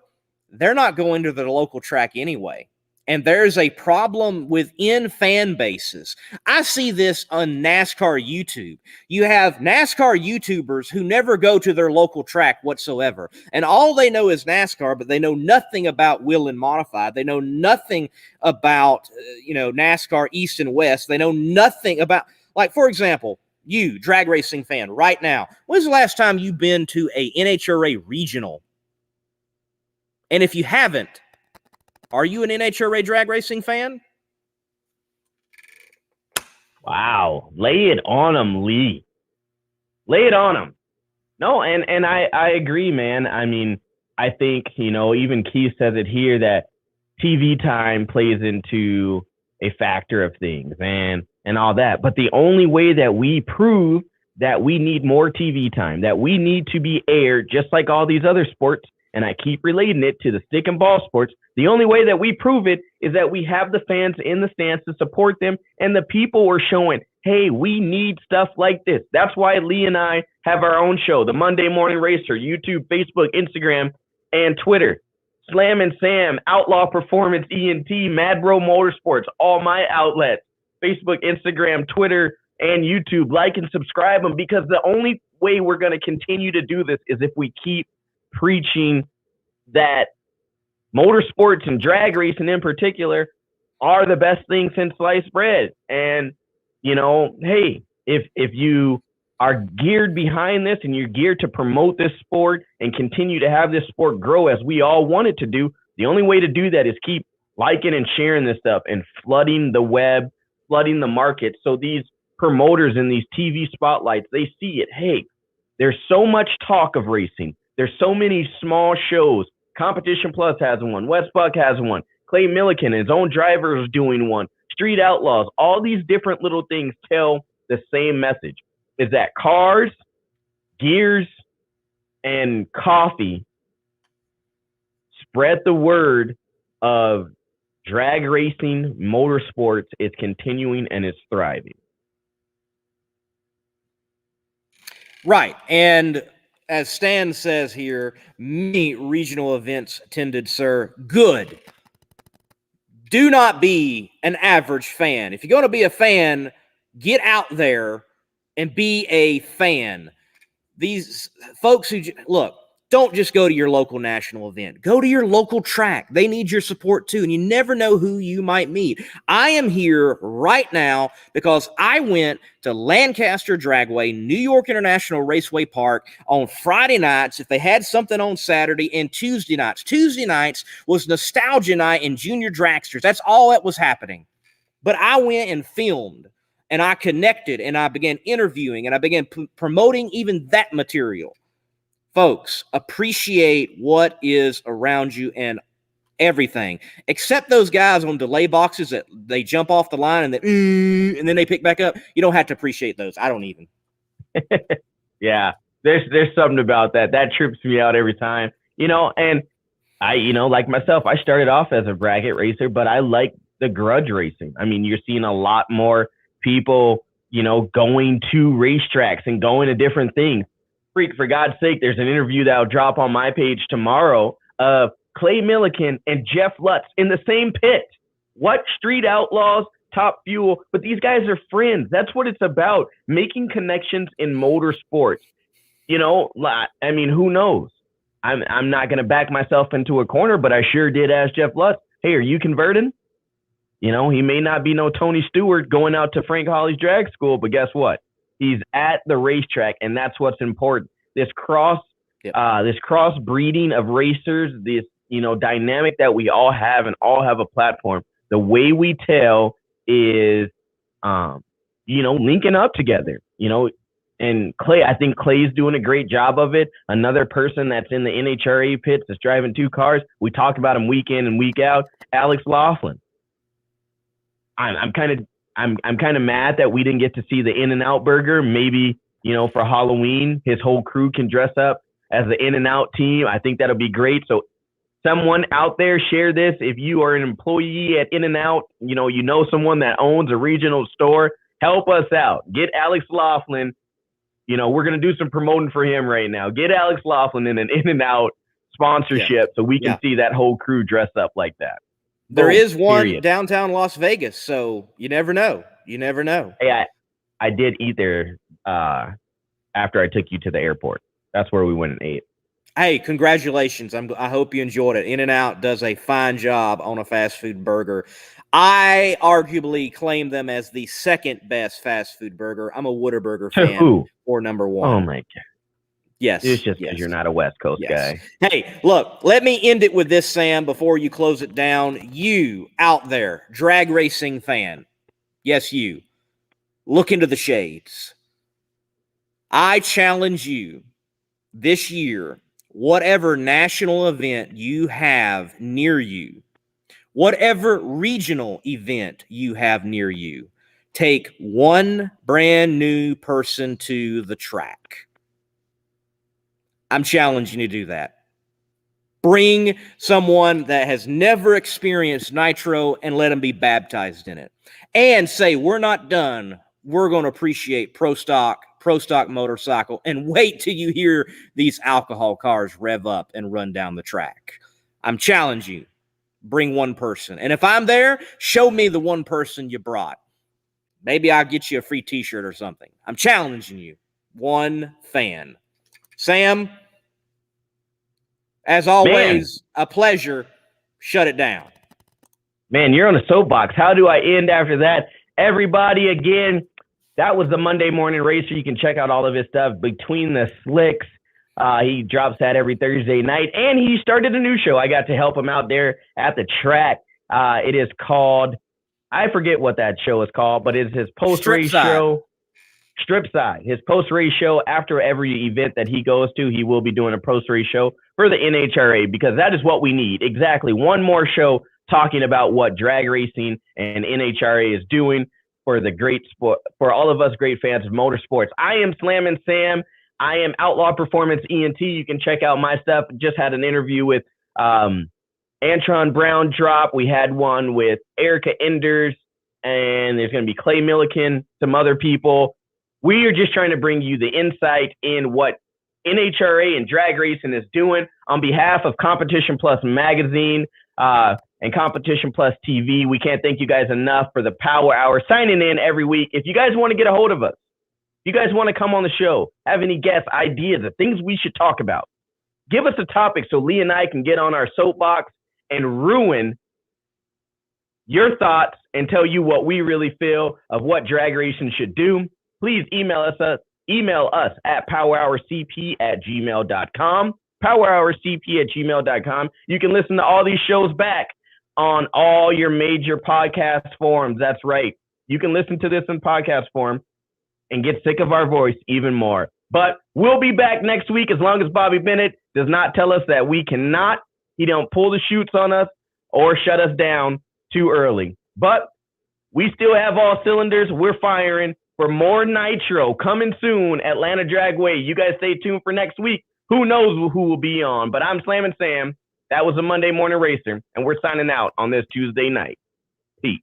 they're not going to their local track anyway. And there's a problem within fan bases. I see this on NASCAR YouTube. You have NASCAR YouTubers who never go to their local track whatsoever. And all they know is NASCAR, but they know nothing about wheel and modified. They know nothing about, NASCAR East and West. They know nothing about, like, for example, you, drag racing fan, right now, when's the last time you've been to a NHRA regional? And if you haven't, are you an NHRA drag racing fan? Wow. Lay it on them, Lee. Lay it on them. No, and I agree, man. I mean, I think, even Keith says it here that TV time plays into a factor of things and all that. But the only way that we prove that we need more TV time, that we need to be aired just like all these other sports, and I keep relating it to the stick and ball sports, the only way that we prove it is that we have the fans in the stands to support them, and the people are showing, hey, we need stuff like this. That's why Lee and I have our own show, the Monday Morning Racer, YouTube, Facebook, Instagram, and Twitter. Slam and Sam, Outlaw Performance, ENT, Mad Bro Motorsports, all my outlets, Facebook, Instagram, Twitter, and YouTube. Like and subscribe them, because the only way we're going to continue to do this is if we keep preaching that motorsports and drag racing in particular are the best thing since sliced bread. And, hey, if you are geared behind this and you're geared to promote this sport and continue to have this sport grow as we all want it to do, the only way to do that is keep liking and sharing this stuff and flooding the web, flooding the market. So these promoters in these TV spotlights, they see it. Hey, there's so much talk of racing. There's so many small shows. Competition Plus has one. West Buck has one. Clay Milliken, his own driver, is doing one. Street Outlaws. All these different little things tell the same message. Is that cars, gears, and coffee spread the word of drag racing, motorsports is continuing and is thriving. Right. And as Stan says here, many regional events attended, sir. Good. Do not be an average fan. If you're going to be a fan, get out there and be a fan. These folks who look, don't just go to your local national event. Go to your local track. They need your support too. And you never know who you might meet. I am here right now because I went to Lancaster Dragway, New York International Raceway Park on Friday nights. If they had something on Saturday, and Tuesday nights. Tuesday nights was Nostalgia Night and Junior Dragsters. That's all that was happening. But I went and filmed, and I connected, and I began interviewing, and I began promoting even that material. Folks, appreciate what is around you and everything. Except those guys on delay boxes that they jump off the line and then they pick back up. You don't have to appreciate those. I don't even. Yeah, there's something about that. That trips me out every time. And I, like myself, I started off as a bracket racer, but I like the grudge racing. I mean, you're seeing a lot more people, going to racetracks and going to different things. Freak, for God's sake, there's an interview that will drop on my page tomorrow of Clay Milliken and Jeff Lutz in the same pit. What? Street Outlaws, Top Fuel, but these guys are friends. That's what it's about, making connections in motorsports. I mean, who knows? I'm not going to back myself into a corner, but I sure did ask Jeff Lutz, hey, are you converting? He may not be no Tony Stewart going out to Frank Hawley's drag school, but guess what? He's at the racetrack, and that's what's important. This cross breeding of racers, this dynamic that we all have and all have a platform. The way we tell is, linking up together. And Clay, I think Clay's doing a great job of it. Another person that's in the NHRA pits that's driving two cars. We talk about him week in and week out. Alex Laughlin. I'm kind of mad that we didn't get to see the In-N-Out burger. Maybe, for Halloween, his whole crew can dress up as the In-N-Out team. I think that'll be great. So someone out there, share this. If you are an employee at In-N-Out, you know someone that owns a regional store, help us out. Get Alex Laughlin. We're going to do some promoting for him right now. Get Alex Laughlin in an In-N-Out sponsorship so we can see that whole crew dress up like that. There is one downtown Las Vegas, so you never know. You never know. Hey, I did eat there after I took you to the airport. That's where we went and ate. Hey, congratulations. I hope you enjoyed it. In-N-Out does a fine job on a fast food burger. I arguably claim them as the second best fast food burger. I'm a Whataburger fan or number one. Oh, my God. Yes. It's just because you're not a West Coast guy. Hey, look, let me end it with this, Sam, before you close it down. You out there, drag racing fan. Yes, you. Look into the shades. I challenge you this year, whatever national event you have near you, whatever regional event you have near you, take one brand new person to the track. I'm challenging you to do that. Bring someone that has never experienced Nitro and let them be baptized in it. And say, we're not done. We're going to appreciate pro stock motorcycle, and wait till you hear these alcohol cars rev up and run down the track. I'm challenging you. Bring one person. And if I'm there, show me the one person you brought. Maybe I'll get you a free t-shirt or something. I'm challenging you. One fan. Sam, as always, a pleasure. Shut it down. Man, you're on a soapbox. How do I end after that? Everybody, again, that was the Monday Morning Racer. You can check out all of his stuff Between the Slicks. He drops that every Thursday night, and he started a new show. I got to help him out there at the track. It is called, I forget what that show is called, but it's his post-race show. Stripside, his post-race show. After every event that he goes to, he will be doing a post-race show for the NHRA, because that is what we need. Exactly. One more show talking about what drag racing and NHRA is doing for the great sport, for all of us great fans of motorsports. I am Slammin' Sam. I am Outlaw Performance ENT. You can check out my stuff. Just had an interview with Antron Brown Drop. We had one with Erica Enders, and there's going to be Clay Milliken, some other people. We are just trying to bring you the insight in what NHRA and drag racing is doing on behalf of Competition Plus Magazine and Competition Plus TV. We can't thank you guys enough for the Power Hour signing in every week. If you guys want to get a hold of us, if you guys want to come on the show, have any guests, ideas, the things we should talk about, give us a topic so Lee and I can get on our soapbox and ruin your thoughts and tell you what we really feel of what drag racing should do. Please email us at powerhourcp@gmail.com, powerhourcp@gmail.com. You can listen to all these shows back on all your major podcast forums. That's right. You can listen to this in podcast form and get sick of our voice even more. But we'll be back next week as long as Bobby Bennett does not tell us that we cannot. He don't pull the chutes on us or shut us down too early. But we still have all cylinders. We're firing for more Nitro coming soon. Atlanta Dragway. You guys stay tuned for next week. Who knows who will be on? But I'm Slammin' Sam. That was a Monday Morning Racer, and we're signing out on this Tuesday night. Peace.